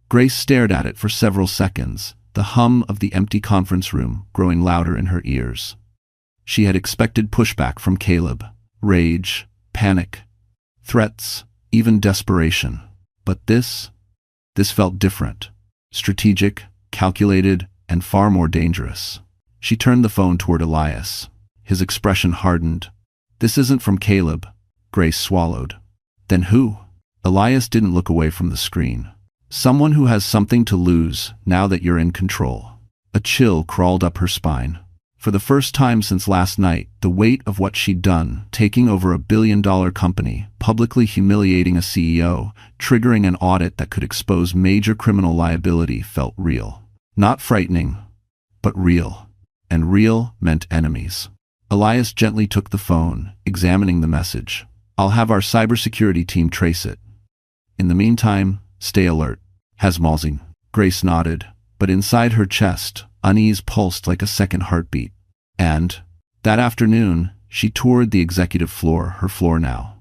Grace stared at it for several seconds, the hum of the empty conference room growing louder in her ears. She had expected pushback from Caleb, rage, panic, threats, even desperation. But this felt different. Strategic, calculated, and far more dangerous. She turned the phone toward Elias. His expression hardened. "This isn't from Caleb." Grace swallowed. "Then who?" Elias didn't look away from the screen. "Someone who has something to lose now that you're in control." A chill crawled up her spine. For the first time since last night, the weight of what she'd done, taking over $1 billion company, publicly humiliating a CEO, triggering an audit that could expose major criminal liability, felt real. Not frightening, but real. And real meant enemies. Elias gently took the phone, examining the message. "I'll have our cybersecurity team trace it. In the meantime, stay alert." Hasmalzing. Grace nodded, but inside her chest, unease pulsed like a second heartbeat. And, that afternoon, she toured the executive floor, her floor now.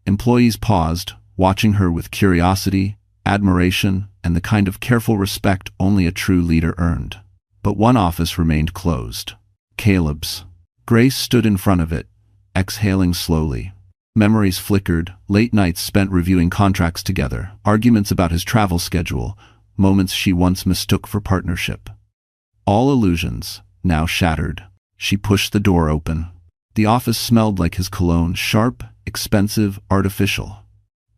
Employees paused, watching her with curiosity, admiration, and the kind of careful respect only a true leader earned. But one office remained closed. Caleb's. Grace stood in front of it, exhaling slowly. Memories flickered, late nights spent reviewing contracts together, arguments about his travel schedule, moments she once mistook for partnership. All illusions, now shattered. She pushed the door open. The office smelled like his cologne, sharp, expensive, artificial.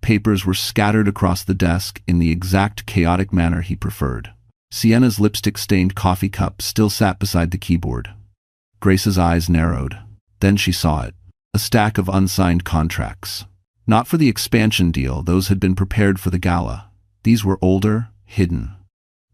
Papers were scattered across the desk in the exact chaotic manner he preferred. Sienna's lipstick-stained coffee cup still sat beside the keyboard. Grace's eyes narrowed. Then she saw it. A stack of unsigned contracts. Not for the expansion deal, those had been prepared for the gala. These were older, hidden.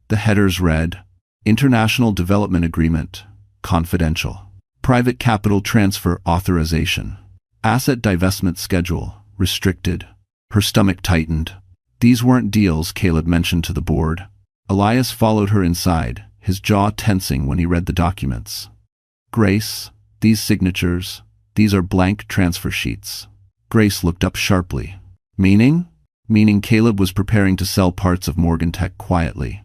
The headers read, International Development Agreement, Confidential. Private Capital Transfer Authorization. Asset Divestment Schedule, Restricted. Her stomach tightened. These weren't deals, Caleb mentioned to the board. Elias followed her inside, his jaw tensing when he read the documents. "Grace, these signatures, these are blank transfer sheets." Grace looked up sharply. "Meaning?" Meaning Caleb was preparing to sell parts of Morgan Tech quietly.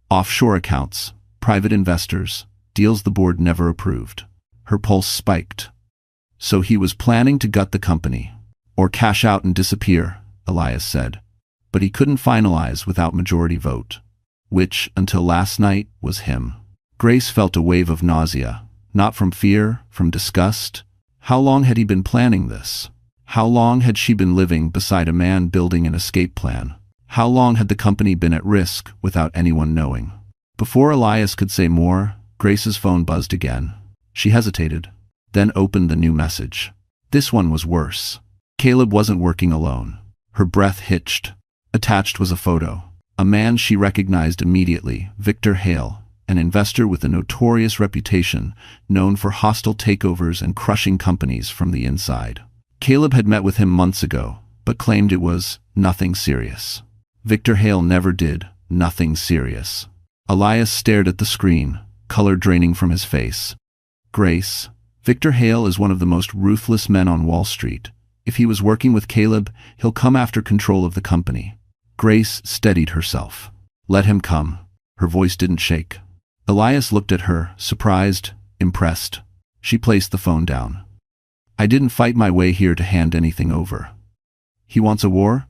Offshore accounts, private investors, deals the board never approved. Her pulse spiked. So he was planning to gut the company. Or cash out and disappear, Elias said. But he couldn't finalize without majority vote. Which, until last night, was him. Grace felt a wave of nausea. Not from fear, from disgust. How long had he been planning this? How long had she been living beside a man building an escape plan? How long had the company been at risk without anyone knowing? Before Elias could say more, Grace's phone buzzed again. She hesitated, then opened the new message. This one was worse. Caleb wasn't working alone. Her breath hitched. Attached was a photo. A man she recognized immediately, Victor Hale, an investor with a notorious reputation, known for hostile takeovers and crushing companies from the inside. Caleb had met with him months ago, but claimed it was nothing serious. Victor Hale never did nothing serious. Elias stared at the screen, color draining from his face. Grace, Victor Hale is one of the most ruthless men on Wall Street. If he was working with Caleb, he'll come after control of the company. Grace steadied herself. Let him come. Her voice didn't shake. Elias looked at her, surprised, impressed. She placed the phone down. I didn't fight my way here to hand anything over. He wants a war?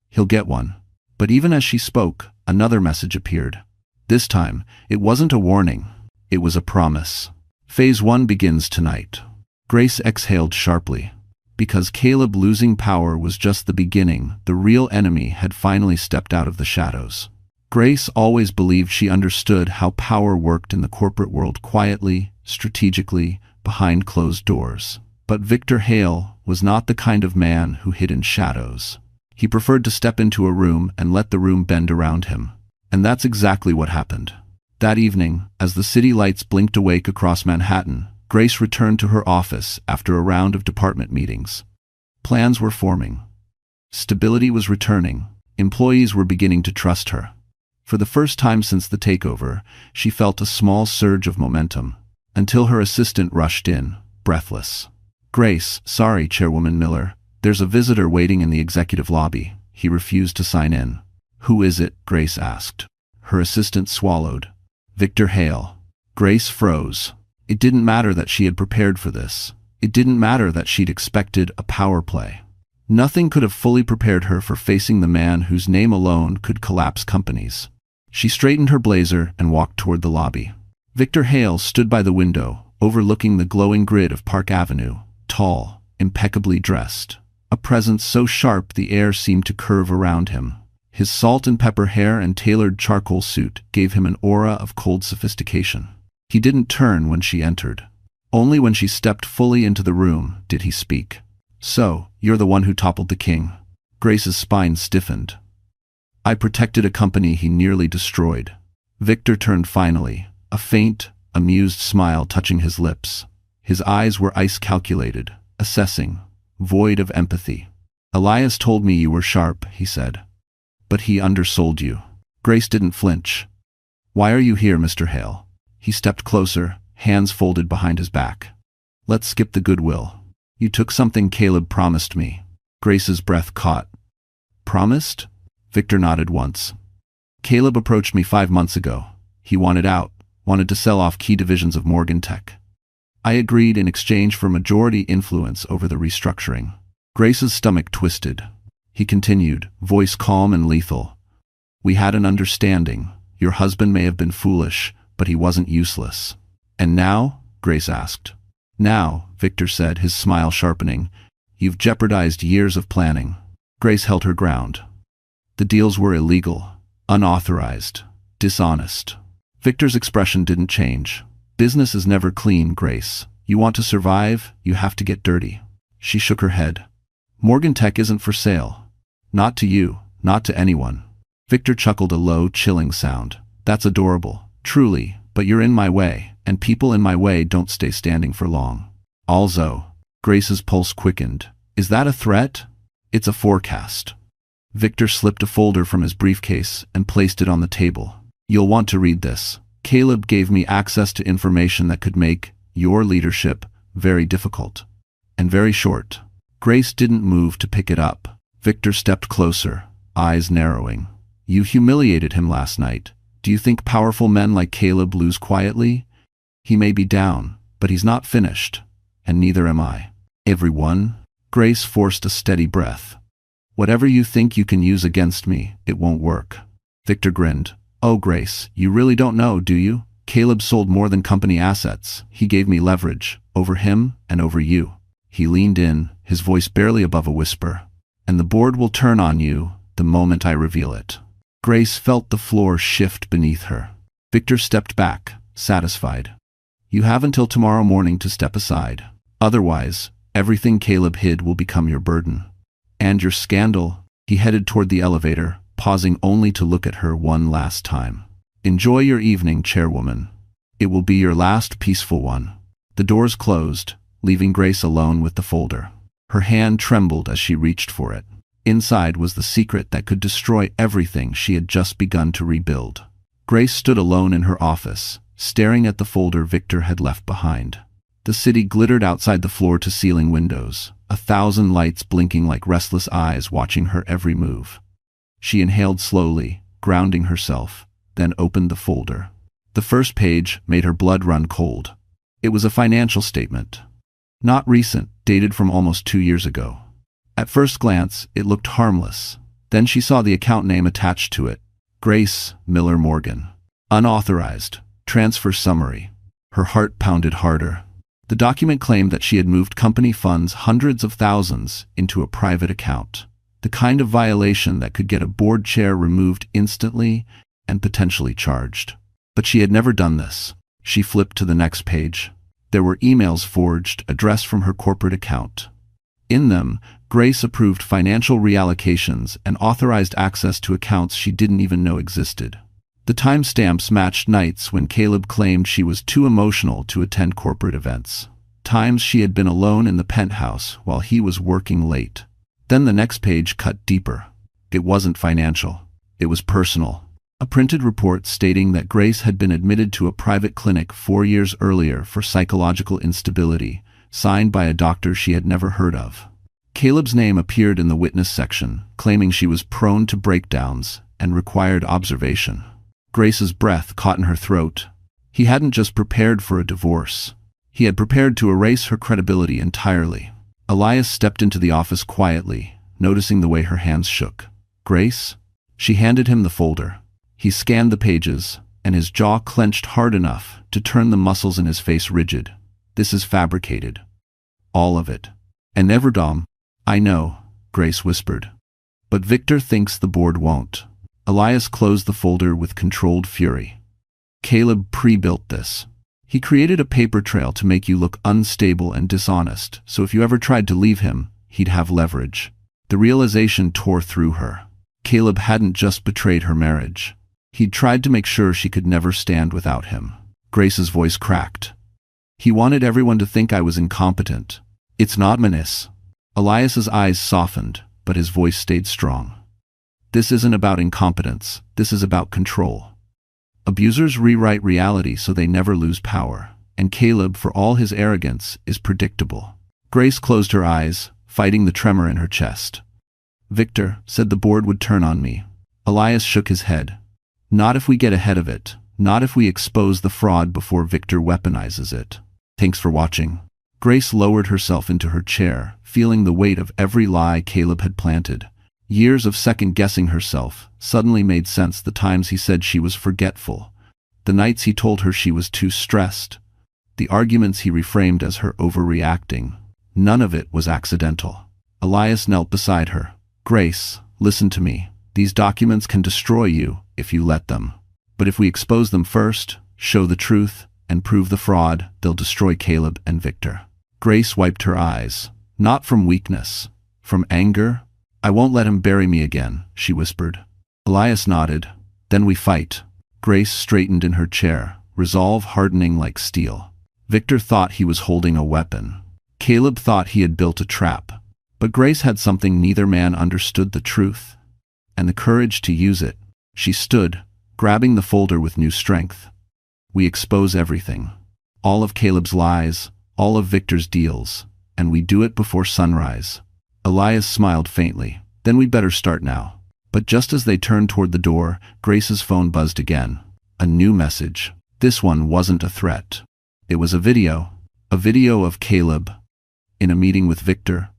He'll get one. But even as she spoke, another message appeared. This time, it wasn't a warning. It was a promise. Phase 1 begins tonight. Grace exhaled sharply. Because Caleb losing power was just the beginning, the real enemy had finally stepped out of the shadows. Grace always believed she understood how power worked in the corporate world quietly, strategically, behind closed doors. But Victor Hale was not the kind of man who hid in shadows. He preferred to step into a room and let the room bend around him. And that's exactly what happened. That evening, as the city lights blinked awake across Manhattan, Grace returned to her office after a round of department meetings. Plans were forming. Stability was returning. Employees were beginning to trust her. For the first time since the takeover, she felt a small surge of momentum, until her assistant rushed in, breathless. "Grace, sorry, Chairwoman Miller. There's a visitor waiting in the executive lobby. He refused to sign in." "Who is it?" Grace asked. Her assistant swallowed. "Victor Hale." Grace froze. It didn't matter that she had prepared for this. It didn't matter that she'd expected a power play. Nothing could have fully prepared her for facing the man whose name alone could collapse companies. She straightened her blazer and walked toward the lobby. Victor Hale stood by the window, overlooking the glowing grid of Park Avenue, tall, impeccably dressed. A presence so sharp the air seemed to curve around him. His salt and pepper hair and tailored charcoal suit gave him an aura of cold sophistication. He didn't turn when she entered. Only when she stepped fully into the room did he speak. "So, you're the one who toppled the king." Grace's spine stiffened. "I protected a company he nearly destroyed." Victor turned finally, a faint, amused smile touching his lips. His eyes were ice-calculated, assessing, void of empathy. "Elias told me you were sharp," he said. "But he undersold you." Grace didn't flinch. "Why are you here, Mr. Hale?" He stepped closer, hands folded behind his back. "Let's skip the goodwill. You took something Caleb promised me." Grace's breath caught. "Promised?" Victor nodded once. "Caleb approached me 5 months ago. He wanted out, wanted to sell off key divisions of Morgan Tech. I agreed in exchange for majority influence over the restructuring." Grace's stomach twisted. He continued, voice calm and lethal. "We had an understanding. Your husband may have been foolish, but he wasn't useless." "And now?" Grace asked. "Now," Victor said, his smile sharpening, "you've jeopardized years of planning." Grace held her ground. "The deals were illegal, unauthorized, dishonest." Victor's expression didn't change. "Business is never clean, Grace. You want to survive, you have to get dirty." She shook her head. "Morgan Tech isn't for sale. Not to you, not to anyone." Victor chuckled a low, chilling sound. "That's adorable, truly, but you're in my way, and people in my way don't stay standing for long." "Also," Grace's pulse quickened, "is that a threat?" "It's a forecast." Victor slipped a folder from his briefcase and placed it on the table. "You'll want to read this. Caleb gave me access to information that could make your leadership very difficult. And very short." Grace didn't move to pick it up. Victor stepped closer, eyes narrowing. "You humiliated him last night. Do you think powerful men like Caleb lose quietly? He may be down, but he's not finished. And neither am I." "Everyone?" Grace forced a steady breath. "Whatever you think you can use against me, it won't work." Victor grinned. "Oh, Grace, you really don't know, do you? Caleb sold more than company assets. He gave me leverage, over him and over you." He leaned in, his voice barely above a whisper. "And the board will turn on you the moment I reveal it." Grace felt the floor shift beneath her. Victor stepped back, satisfied. "You have until tomorrow morning to step aside. Otherwise, everything Caleb hid will become your burden. And your scandal." He headed toward the elevator, pausing only to look at her one last time. "Enjoy your evening, Chairwoman. It will be your last peaceful one." The doors closed, leaving Grace alone with the folder. Her hand trembled as she reached for it. Inside was the secret that could destroy everything she had just begun to rebuild. Grace stood alone in her office, staring at the folder Victor had left behind. The city glittered outside the floor-to-ceiling windows, 1,000 lights blinking like restless eyes watching her every move. She inhaled slowly, grounding herself, then opened the folder. The first page made her blood run cold. It was a financial statement. Not recent, dated from almost 2 years ago. At first glance, it looked harmless. Then she saw the account name attached to it. Grace Miller Morgan. Unauthorized. Transfer summary. Her heart pounded harder. The document claimed that she had moved company funds hundreds of thousands into a private account. The kind of violation that could get a board chair removed instantly and potentially charged. But she had never done this. She flipped to the next page. There were emails forged, addressed from her corporate account. In them, Grace approved financial reallocations and authorized access to accounts she didn't even know existed. The timestamps matched nights when Caleb claimed she was too emotional to attend corporate events. Times she had been alone in the penthouse while he was working late. Then the next page cut deeper. It wasn't financial. It was personal. A printed report stating that Grace had been admitted to a private clinic 4 years earlier for psychological instability, signed by a doctor she had never heard of. Caleb's name appeared in the witness section, claiming she was prone to breakdowns and required observation. Grace's breath caught in her throat. He hadn't just prepared for a divorce. He had prepared to erase her credibility entirely. Elias stepped into the office quietly, noticing the way her hands shook. Grace? She handed him the folder. He scanned the pages, and his jaw clenched hard enough to turn the muscles in his face rigid. This is fabricated. All of it. And never, Dom. I know, Grace whispered. But Victor thinks the board won't. Elias closed the folder with controlled fury. Caleb pre-built this. He created a paper trail to make you look unstable and dishonest, so if you ever tried to leave him, he'd have leverage. The realization tore through her. Caleb hadn't just betrayed her marriage. He'd tried to make sure she could never stand without him. Grace's voice cracked. He wanted everyone to think I was incompetent. It's not Mistress. Elias's eyes softened, but his voice stayed strong. This isn't about incompetence. This is about control. Abusers rewrite reality so they never lose power, and Caleb, for all his arrogance, is predictable. Grace closed her eyes, fighting the tremor in her chest. Victor said the board would turn on me. Elias shook his head. Not if we get ahead of it. Not if we expose the fraud before Victor weaponizes it. Thanks for watching. Grace lowered herself into her chair, feeling the weight of every lie Caleb had planted. Years of second-guessing herself suddenly made sense. The times he said she was forgetful. The nights he told her she was too stressed. The arguments he reframed as her overreacting. None of it was accidental. Elias knelt beside her. Grace, listen to me. These documents can destroy you if you let them. But if we expose them first, show the truth, and prove the fraud, they'll destroy Caleb and Victor. Grace wiped her eyes. Not from weakness. From anger. I won't let him bury me again, she whispered. Elias nodded. Then we fight. Grace straightened in her chair, resolve hardening like steel. Victor thought he was holding a weapon. Caleb thought he had built a trap. But Grace had something neither man understood: the truth, and the courage to use it. She stood, grabbing the folder with new strength. We expose everything. All of Caleb's lies, all of Victor's deals, and we do it before sunrise. Elias smiled faintly. Then we'd better start now. But just as they turned toward the door, Grace's phone buzzed again. A new message. This one wasn't a threat. It was a video. A video of Caleb, in a meeting with Victor,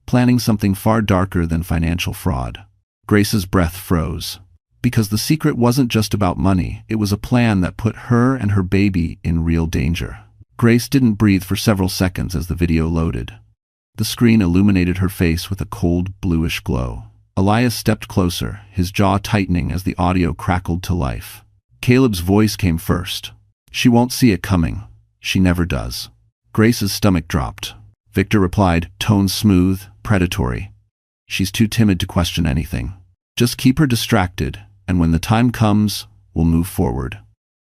planning something far darker than financial fraud. Grace's breath froze. Because the secret wasn't just about money, it was a plan that put her and her baby in real danger. Grace didn't breathe for several seconds as the video loaded. The screen illuminated her face with a cold, bluish glow. Elias stepped closer, his jaw tightening as the audio crackled to life. Caleb's voice came first. She won't see it coming. She never does. Grace's stomach dropped. Victor replied, tone smooth, predatory. She's too timid to question anything. Just keep her distracted, and when the time comes, we'll move forward.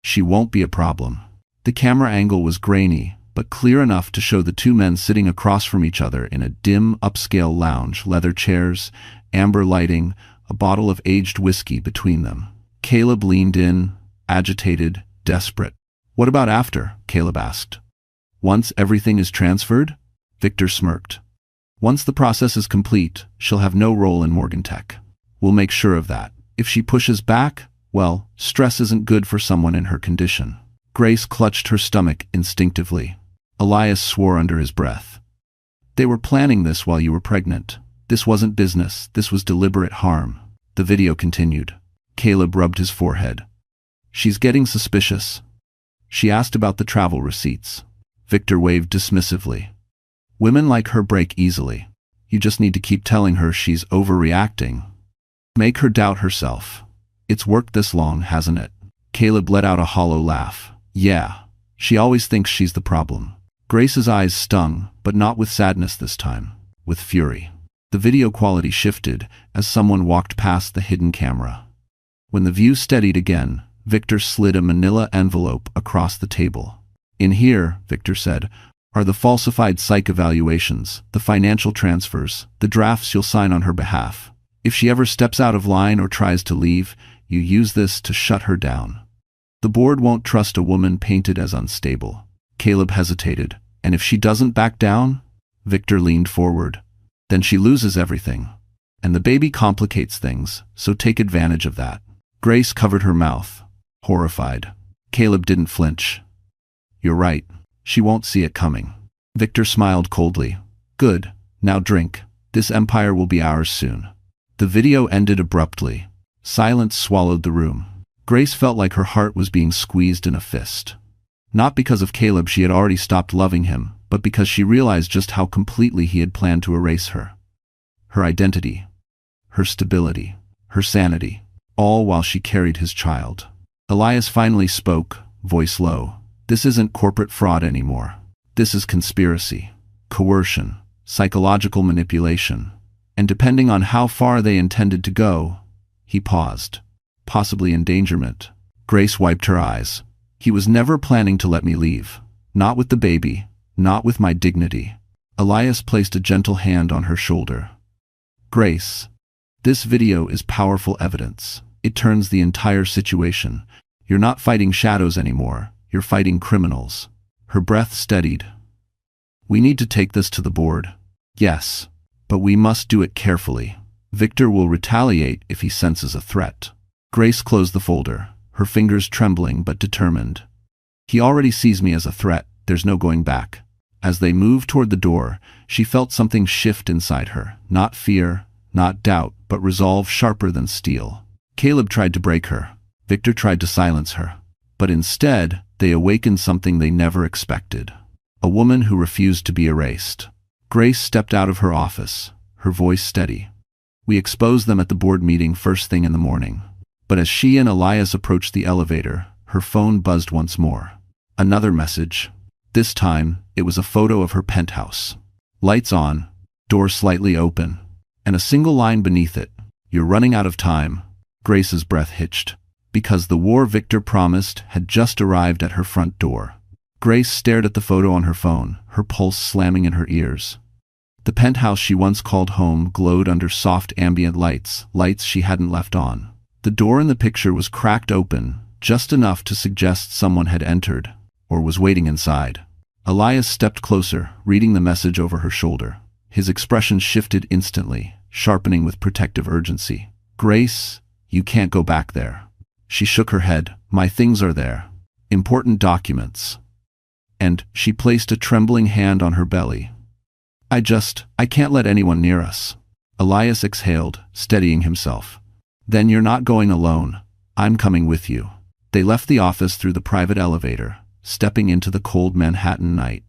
She won't be a problem. The camera angle was grainy, but clear enough to show the two men sitting across from each other in a dim, upscale lounge, leather chairs, amber lighting, a bottle of aged whiskey between them. Caleb leaned in, agitated, desperate. What about after? Caleb asked. Once everything is transferred? Victor smirked. Once the process is complete, she'll have no role in Morgan Tech. We'll make sure of that. If she pushes back, well, stress isn't good for someone in her condition. Grace clutched her stomach instinctively. Elias swore under his breath. They were planning this while you were pregnant. This wasn't business, this was deliberate harm. The video continued. Caleb rubbed his forehead. She's getting suspicious. She asked about the travel receipts. Victor waved dismissively. Women like her break easily. You just need to keep telling her she's overreacting. Make her doubt herself. It's worked this long, hasn't it? Caleb let out a hollow laugh. Yeah. She always thinks she's the problem. Grace's eyes stung, but not with sadness this time, with fury. The video quality shifted as someone walked past the hidden camera. When the view steadied again, Victor slid a manila envelope across the table. In here, Victor said, are the falsified psych evaluations, the financial transfers, the drafts you'll sign on her behalf. If she ever steps out of line or tries to leave, you use this to shut her down. The board won't trust a woman painted as unstable. Caleb hesitated. And if she doesn't back down? Victor leaned forward. Then she loses everything. And the baby complicates things, so take advantage of that. Grace covered her mouth, horrified. Caleb didn't flinch. You're right. She won't see it coming. Victor smiled coldly. Good. Now drink. This empire will be ours soon. The video ended abruptly. Silence swallowed the room. Grace felt like her heart was being squeezed in a fist. Not because of Caleb, she had already stopped loving him, but because she realized just how completely he had planned to erase her. Her identity, her stability, her sanity, all while she carried his child. Elias finally spoke, voice low. This isn't corporate fraud anymore. This is conspiracy, coercion, psychological manipulation. And depending on how far they intended to go, he paused. Possibly endangerment. Grace wiped her eyes. He was never planning to let me leave. Not with the baby. Not with my dignity. Elias placed a gentle hand on her shoulder. Grace, this video is powerful evidence. It turns the entire situation. You're not fighting shadows anymore. You're fighting criminals. Her breath steadied. We need to take this to the board. Yes, but we must do it carefully. Victor will retaliate if he senses a threat. Grace closed the folder, her fingers trembling but determined. He already sees me as a threat. There's no going back. As they moved toward the door, she felt something shift inside her. Not fear, not doubt, but resolve sharper than steel. Caleb tried to break her. Victor tried to silence her. But instead, they awakened something they never expected. A woman who refused to be erased. Grace stepped out of her office, her voice steady. We exposed them at the board meeting first thing in the morning. But as she and Elias approached the elevator, her phone buzzed once more. Another message. This time, it was a photo of her penthouse. Lights on, door slightly open, and a single line beneath it. You're running out of time. Grace's breath hitched, because the war Victor promised had just arrived at her front door. Grace stared at the photo on her phone, her pulse slamming in her ears. The penthouse she once called home glowed under soft ambient lights, lights she hadn't left on. The door in the picture was cracked open, just enough to suggest someone had entered, or was waiting inside. Elias stepped closer, reading the message over her shoulder. His expression shifted instantly, sharpening with protective urgency. Grace, you can't go back there. She shook her head. My things are there. Important documents. And she placed a trembling hand on her belly. I can't let anyone near us. Elias exhaled, steadying himself. Then you're not going alone. I'm coming with you. They left the office through the private elevator, stepping into the cold Manhattan night.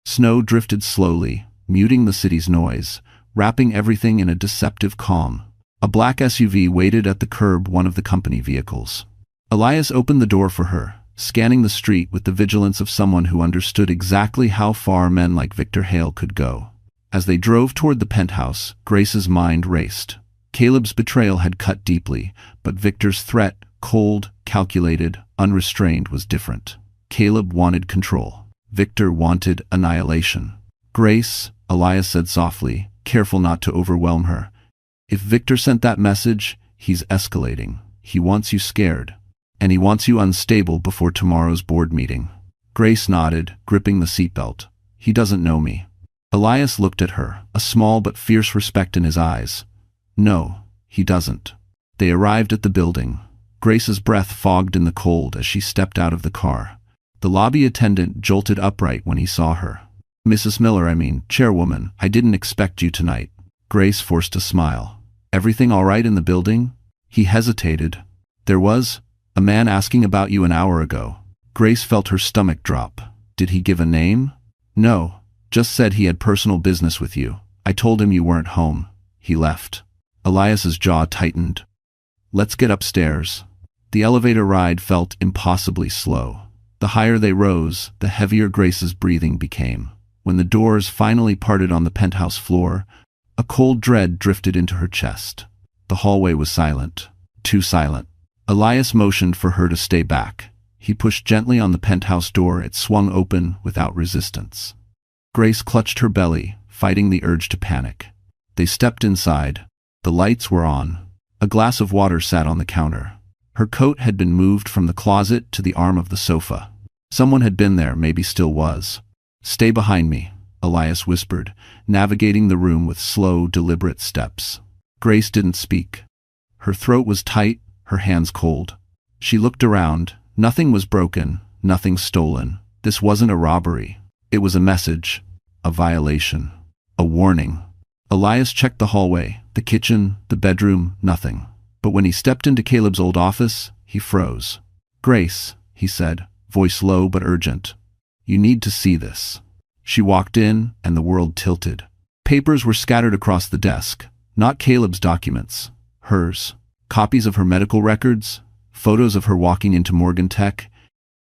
Snow drifted slowly, muting the city's noise, wrapping everything in a deceptive calm. A black SUV waited at the curb, one of the company vehicles. Elias opened the door for her, scanning the street with the vigilance of someone who understood exactly how far men like Victor Hale could go. As they drove toward the penthouse, Grace's mind raced. Caleb's betrayal had cut deeply, but Victor's threat, cold, calculated, unrestrained, was different. Caleb wanted control. Victor wanted annihilation. Grace, Elias said softly, careful not to overwhelm her. If Victor sent that message, he's escalating. He wants you scared. And he wants you unstable before tomorrow's board meeting. Grace nodded, gripping the seatbelt. He doesn't know me. Elias looked at her, a small but fierce respect in his eyes. No, he doesn't. They arrived at the building. Grace's breath fogged in the cold as she stepped out of the car. The lobby attendant jolted upright when he saw her. Mrs. Miller, chairwoman, I didn't expect you tonight. Grace forced a smile. Everything all right in the building? He hesitated. There was a man asking about you an hour ago. Grace felt her stomach drop. Did he give a name? No, just said he had personal business with you. I told him you weren't home. He left. Elias's jaw tightened. Let's get upstairs. The elevator ride felt impossibly slow. The higher they rose, the heavier Grace's breathing became. When the doors finally parted on the penthouse floor, a cold dread drifted into her chest. The hallway was silent. Too silent. Elias motioned for her to stay back. He pushed gently on the penthouse door. It swung open without resistance. Grace clutched her belly, fighting the urge to panic. They stepped inside. The lights were on. A glass of water sat on the counter. Her coat had been moved from the closet to the arm of the sofa. Someone had been there, maybe still was. Stay behind me, Elias whispered, navigating the room with slow, deliberate steps. Grace didn't speak. Her throat was tight, her hands cold. She looked around. Nothing was broken, nothing stolen. This wasn't a robbery. It was a message, a violation, a warning. Elias checked the hallway, the kitchen, the bedroom, nothing. But when he stepped into Caleb's old office, he froze. Grace, he said, voice low but urgent. You need to see this. She walked in, and the world tilted. Papers were scattered across the desk. Not Caleb's documents. Hers. Copies of her medical records, photos of her walking into Morgan Tech,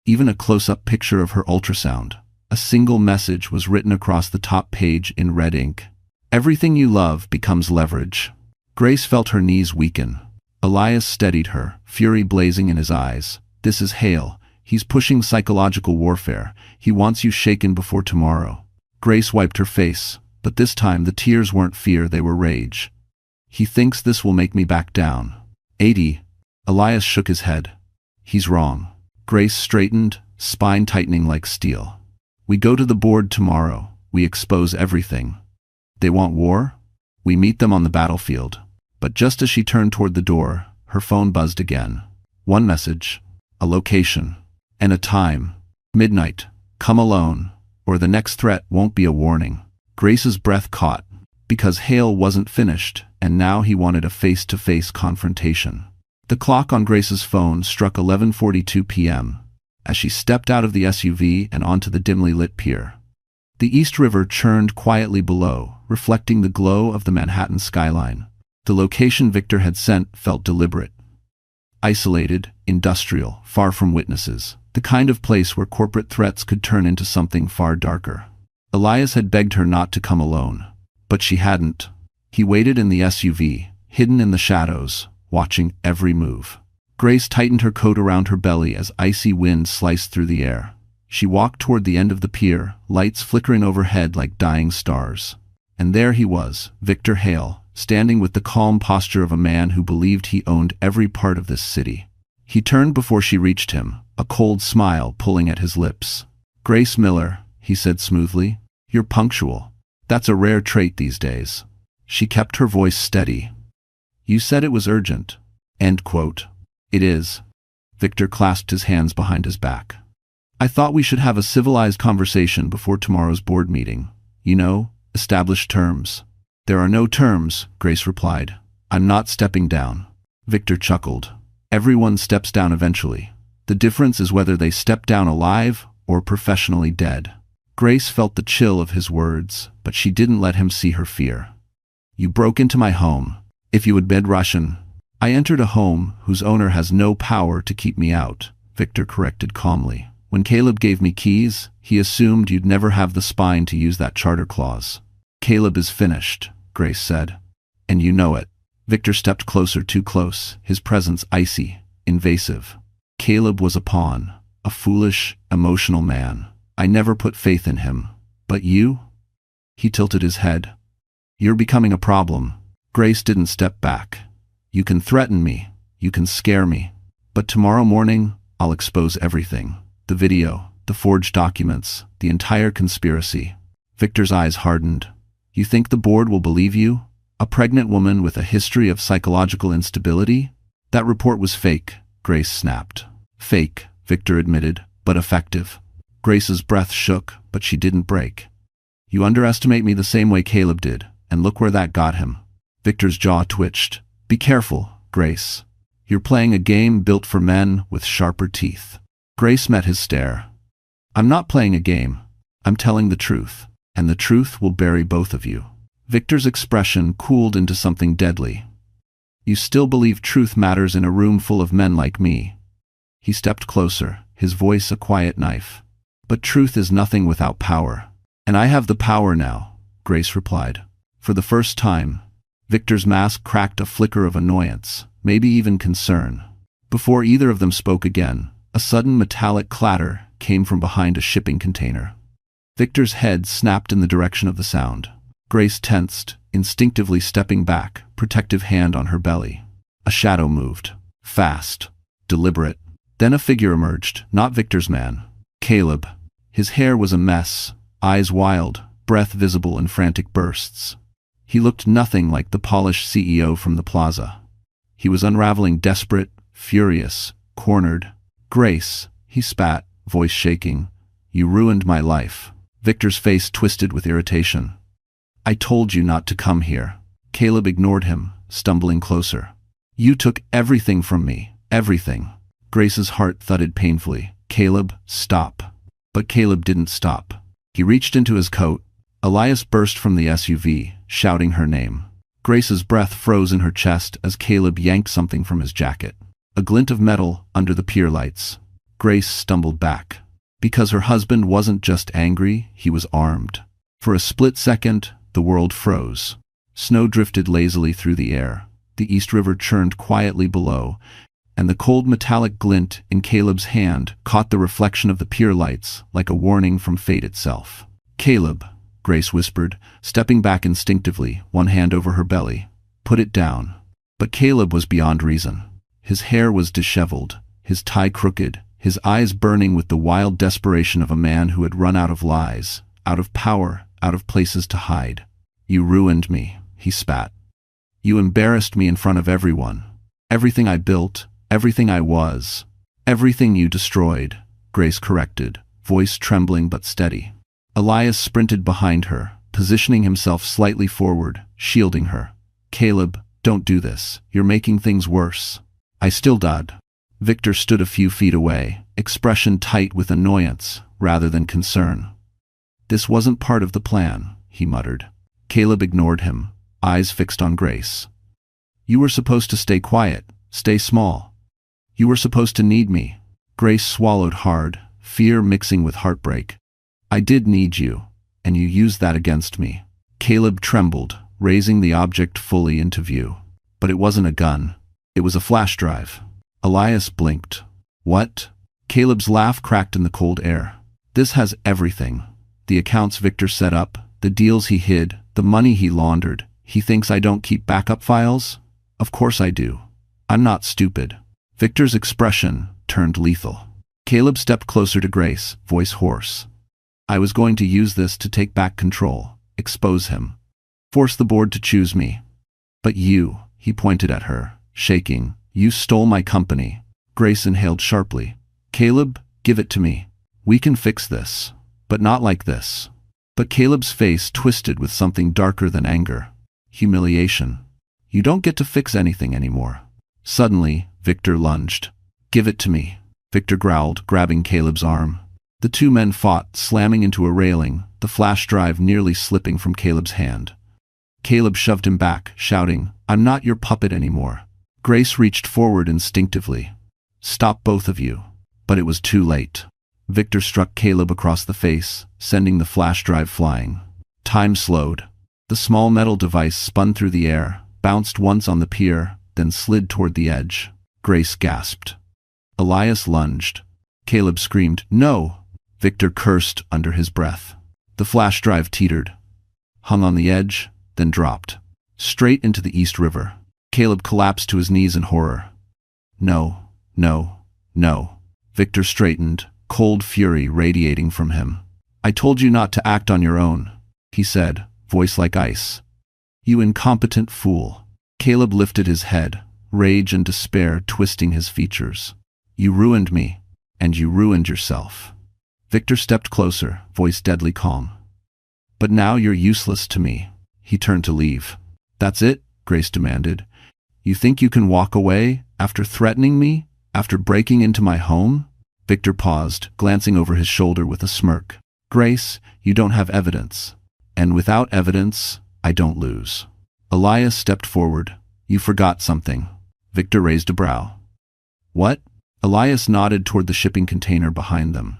even a close-up picture of her ultrasound. A single message was written across the top page in red ink. Everything you love becomes leverage. Grace felt her knees weaken. Elias steadied her, fury blazing in his eyes. This is Hale. He's pushing psychological warfare. He wants you shaken before tomorrow. Grace wiped her face, but this time the tears weren't fear, they were rage. He thinks this will make me back down. 80. Elias shook his head. He's wrong. Grace straightened, spine tightening like steel. We go to the board tomorrow. We expose everything. They want war? We meet them on the battlefield. But just as she turned toward the door, her phone buzzed again. One message, a location, and a time. Midnight. Come alone, or the next threat won't be a warning. Grace's breath caught, because Hale wasn't finished, and now he wanted a face-to-face confrontation. The clock on Grace's phone struck 11:42 p.m. as she stepped out of the SUV and onto the dimly lit pier. The East River churned quietly below, reflecting the glow of the Manhattan skyline. The location Victor had sent felt deliberate. Isolated, industrial, far from witnesses. The kind of place where corporate threats could turn into something far darker. Elias had begged her not to come alone, but she hadn't. He waited in the SUV, hidden in the shadows, watching every move. Grace tightened her coat around her belly as icy wind sliced through the air. She walked toward the end of the pier, lights flickering overhead like dying stars. And there he was, Victor Hale, standing with the calm posture of a man who believed he owned every part of this city. He turned before she reached him, a cold smile pulling at his lips. Grace Miller, he said smoothly, you're punctual. That's a rare trait these days. She kept her voice steady. You said it was urgent. End quote. It is. Victor clasped his hands behind his back. I thought we should have a civilized conversation before tomorrow's board meeting. You know, established terms. There are no terms, Grace replied. I'm not stepping down. Victor chuckled. Everyone steps down eventually. The difference is whether they step down alive or professionally dead. Grace felt the chill of his words, but she didn't let him see her fear. You broke into my home. If you had been Russian, I entered a home whose owner has no power to keep me out, Victor corrected calmly. When Caleb gave me keys, he assumed you'd never have the spine to use that charter clause. Caleb is finished, Grace said. And you know it. Victor stepped closer, too close, his presence icy, invasive. Caleb was a pawn, a foolish, emotional man. I never put faith in him. But you? He tilted his head. You're becoming a problem. Grace didn't step back. You can threaten me. You can scare me. But tomorrow morning, I'll expose everything. The video, the forged documents, the entire conspiracy. Victor's eyes hardened. You think the board will believe you? A pregnant woman with a history of psychological instability? That report was fake, Grace snapped. Fake, Victor admitted, but effective. Grace's breath shook, but she didn't break. You underestimate me the same way Caleb did, and look where that got him. Victor's jaw twitched. Be careful, Grace. You're playing a game built for men with sharper teeth. Grace met his stare. I'm not playing a game. I'm telling the truth. And the truth will bury both of you. Victor's expression cooled into something deadly. You still believe truth matters in a room full of men like me? He stepped closer, his voice a quiet knife. But truth is nothing without power. And I have the power now, Grace replied. For the first time, Victor's mask cracked a flicker of annoyance, maybe even concern. Before either of them spoke again, a sudden metallic clatter came from behind a shipping container. Victor's head snapped in the direction of the sound. Grace tensed, instinctively stepping back, protective hand on her belly. A shadow moved. Fast. Deliberate. Then a figure emerged, not Victor's man. Caleb. His hair was a mess, eyes wild, breath visible in frantic bursts. He looked nothing like the polished CEO from the plaza. He was unraveling, desperate, furious, cornered. Grace, he spat, voice shaking. You ruined my life. Victor's face twisted with irritation. I told you not to come here. Caleb ignored him, stumbling closer. You took everything from me, everything. Grace's heart thudded painfully. Caleb, stop. But Caleb didn't stop. He reached into his coat. Elias burst from the SUV, shouting her name. Grace's breath froze in her chest as Caleb yanked something from his jacket. A glint of metal under the pier lights. Grace stumbled back. Because her husband wasn't just angry, he was armed. For a split second, the world froze. Snow drifted lazily through the air. The East River churned quietly below, and the cold metallic glint in Caleb's hand caught the reflection of the pier lights like a warning from fate itself. Caleb, Grace whispered, stepping back instinctively, one hand over her belly. Put it down. But Caleb was beyond reason. His hair was disheveled, his tie crooked, his eyes burning with the wild desperation of a man who had run out of lies, out of power, out of places to hide. You ruined me, he spat. You embarrassed me in front of everyone. Everything I built, everything I was, everything you destroyed, Grace corrected, voice trembling but steady. Elias sprinted behind her, positioning himself slightly forward, shielding her. Caleb, don't do this. You're making things worse. I still did. Victor stood a few feet away, expression tight with annoyance rather than concern. This wasn't part of the plan, he muttered. Caleb ignored him, eyes fixed on Grace. You were supposed to stay quiet, stay small. You were supposed to need me. Grace swallowed hard, fear mixing with heartbreak. I did need you, and you used that against me. Caleb trembled, raising the object fully into view. But it wasn't a gun. It was a flash drive. Elias blinked. What? Caleb's laugh cracked in the cold air. This has everything. The accounts Victor set up, the deals he hid, the money he laundered. He thinks I don't keep backup files? Of course I do. I'm not stupid. Victor's expression turned lethal. Caleb stepped closer to Grace, voice hoarse. I was going to use this to take back control, expose him, force the board to choose me. But you, he pointed at her, shaking, you stole my company. Grace inhaled sharply. Caleb, give it to me. We can fix this, but not like this. But Caleb's face twisted with something darker than anger. Humiliation. You don't get to fix anything anymore. Suddenly, Victor lunged. Give it to me, Victor growled, grabbing Caleb's arm. The two men fought, slamming into a railing, the flash drive nearly slipping from Caleb's hand. Caleb shoved him back, shouting, I'm not your puppet anymore. Grace reached forward instinctively. Stop both of you. But it was too late. Victor struck Caleb across the face, sending the flash drive flying. Time slowed. The small metal device spun through the air, bounced once on the pier, then slid toward the edge. Grace gasped. Elias lunged. Caleb screamed, No! Victor cursed under his breath. The flash drive teetered, hung on the edge, then dropped. Straight into the East River. Caleb collapsed to his knees in horror. No, no, no. Victor straightened, cold fury radiating from him. I told you not to act on your own, he said, voice like ice. You incompetent fool. Caleb lifted his head, rage and despair twisting his features. You ruined me, and you ruined yourself. Victor stepped closer, voice deadly calm. But now you're useless to me. He turned to leave. That's it? Grace demanded. You think you can walk away after threatening me? After breaking into my home? Victor paused, glancing over his shoulder with a smirk. Grace, you don't have evidence. And without evidence, I don't lose. Elias stepped forward. You forgot something. Victor raised a brow. What? Elias nodded toward the shipping container behind them.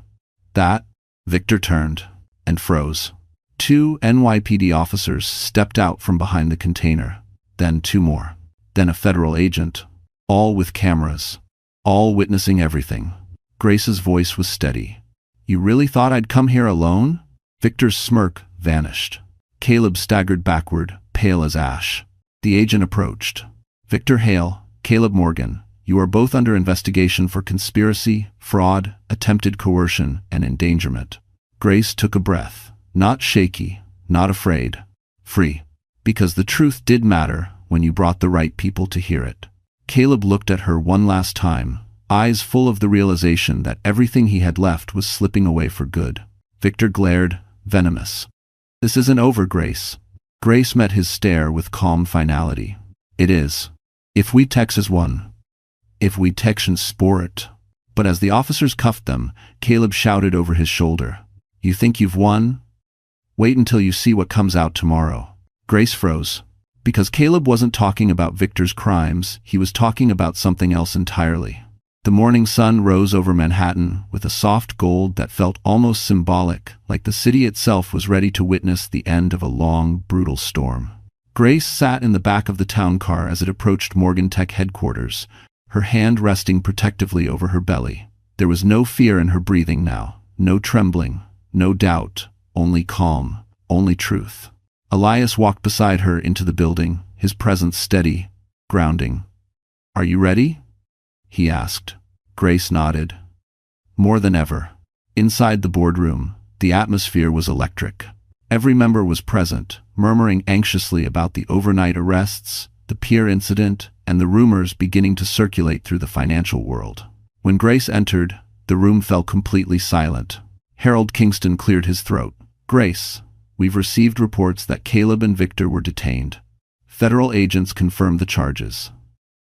That? Victor turned and froze. 2 NYPD officers stepped out from behind the container. Then 2 more. Then a federal agent. All with cameras. All witnessing everything. Grace's voice was steady. You really thought I'd come here alone? Victor's smirk vanished. Caleb staggered backward, pale as ash. The agent approached. Victor Hale, Caleb Morgan, you are both under investigation for conspiracy, fraud, attempted coercion, and endangerment. Grace took a breath. Not shaky, not afraid. Free. Because the truth did matter when you brought the right people to hear it. Caleb looked at her one last time, eyes full of the realization that everything he had left was slipping away for good. Victor glared, venomous. This isn't over, Grace. Grace met his stare with calm finality. It is. If we Texas won. If we Texans sport. But as the officers cuffed them, Caleb shouted over his shoulder. You think you've won? Wait until you see what comes out tomorrow. Grace froze. Because Caleb wasn't talking about Victor's crimes, he was talking about something else entirely. The morning sun rose over Manhattan with a soft gold that felt almost symbolic, like the city itself was ready to witness the end of a long, brutal storm. Grace sat in the back of the town car as it approached Morgan Tech headquarters, her hand resting protectively over her belly. There was no fear in her breathing now, no trembling, no doubt, only calm, only truth. Elias walked beside her into the building, his presence steady, grounding. Are you ready? He asked. Grace nodded. More than ever. Inside the boardroom, the atmosphere was electric. Every member was present, murmuring anxiously about the overnight arrests, the pier incident, and the rumors beginning to circulate through the financial world. When Grace entered, the room fell completely silent. Harold Kingston cleared his throat. Grace, we've received reports that Caleb and Victor were detained. Federal agents confirmed the charges.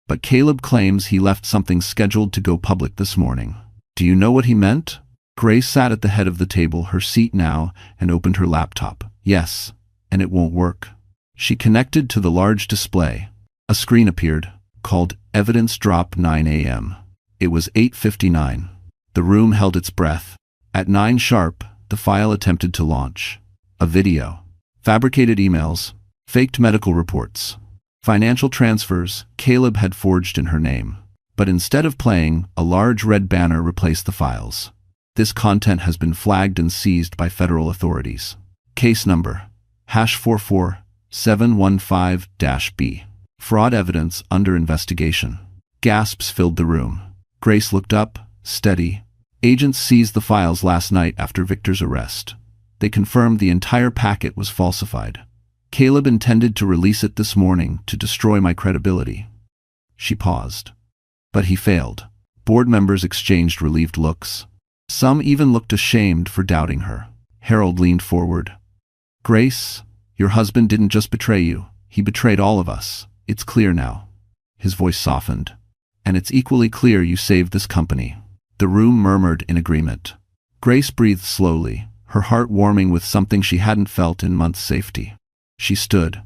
But Caleb claims he left something scheduled to go public this morning. Do you know what he meant? Grace sat at the head of the table, her seat now, and opened her laptop. Yes, and it won't work. She connected to the large display. A screen appeared, called Evidence Drop 9 a.m. It was 8:59. The room held its breath. At 9 sharp, the file attempted to launch. A video. Fabricated emails. Faked medical reports. Financial transfers Caleb had forged in her name. But instead of playing, a large red banner replaced the files. This content has been flagged and seized by federal authorities. Case number #44715-B. Fraud evidence under investigation. Gasps filled the room. Grace looked up, steady. Agents seized the files last night after Victor's arrest. They confirmed the entire packet was falsified. Caleb intended to release it this morning to destroy my credibility. She paused. But he failed. Board members exchanged relieved looks. Some even looked ashamed for doubting her. Harold leaned forward. Grace, your husband didn't just betray you. He betrayed all of us. It's clear now. His voice softened. And it's equally clear you saved this company. The room murmured in agreement. Grace breathed slowly, her heart warming with something she hadn't felt in months' safety. She stood.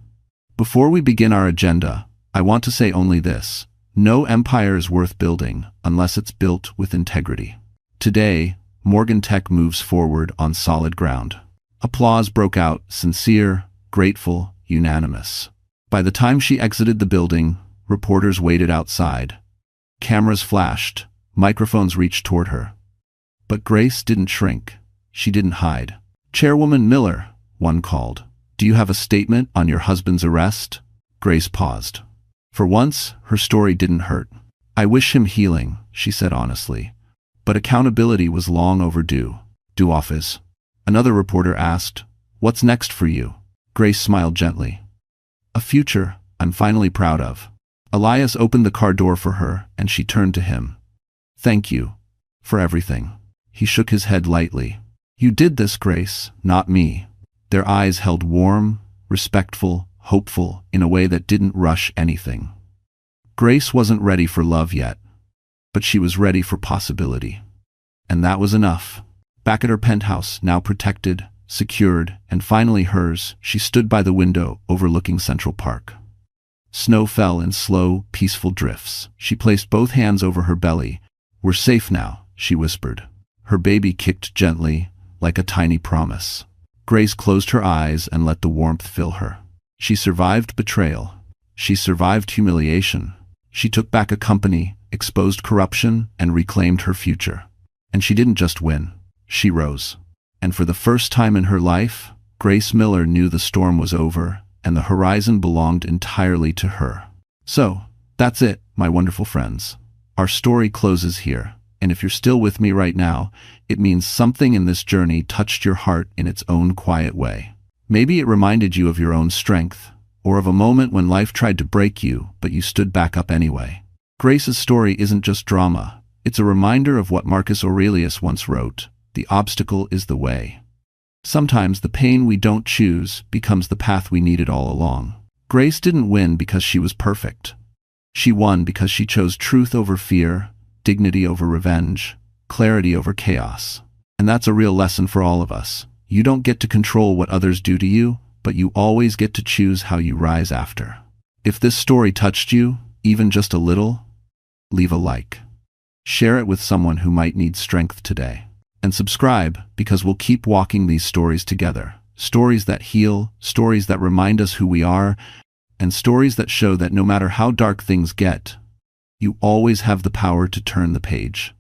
Before we begin our agenda, I want to say only this. No empire is worth building unless it's built with integrity. Today, Morgan Tech moves forward on solid ground. Applause broke out, sincere, grateful, unanimous. By the time she exited the building, reporters waited outside. Cameras flashed, microphones reached toward her. But Grace didn't shrink. She didn't hide. Chairwoman Miller, one called. Do you have a statement on your husband's arrest? Grace paused. For once, her story didn't hurt. I wish him healing, she said honestly. But accountability was long overdue. Due office. Another reporter asked, What's next for you? Grace smiled gently. A future I'm finally proud of. Elias opened the car door for her, and she turned to him. Thank you. For everything. He shook his head lightly. You did this, Grace, not me. Their eyes held warm, respectful, hopeful, in a way that didn't rush anything. Grace wasn't ready for love yet, but she was ready for possibility. And that was enough. Back at her penthouse, now protected, secured, and finally hers, she stood by the window overlooking Central Park. Snow fell in slow, peaceful drifts. She placed both hands over her belly. "We're safe now," she whispered. Her baby kicked gently, like a tiny promise. Grace closed her eyes and let the warmth fill her. She survived betrayal. She survived humiliation. She took back a company, exposed corruption, and reclaimed her future. And she didn't just win. She rose. And for the first time in her life, Grace Miller knew the storm was over, and the horizon belonged entirely to her. So, that's it, my wonderful friends. Our story closes here, and if you're still with me right now, it means something in this journey touched your heart in its own quiet way. Maybe it reminded you of your own strength, or of a moment when life tried to break you, but you stood back up anyway. Grace's story isn't just drama. It's a reminder of what Marcus Aurelius once wrote: "The obstacle is the way." Sometimes the pain we don't choose becomes the path we needed all along. Grace didn't win because she was perfect. She won because she chose truth over fear, dignity over revenge, clarity over chaos. And that's a real lesson for all of us. You don't get to control what others do to you, but you always get to choose how you rise after. If this story touched you, even just a little, leave a like. Share it with someone who might need strength today. And subscribe, because we'll keep walking these stories together. Stories that heal, stories that remind us who we are, and stories that show that no matter how dark things get, you always have the power to turn the page.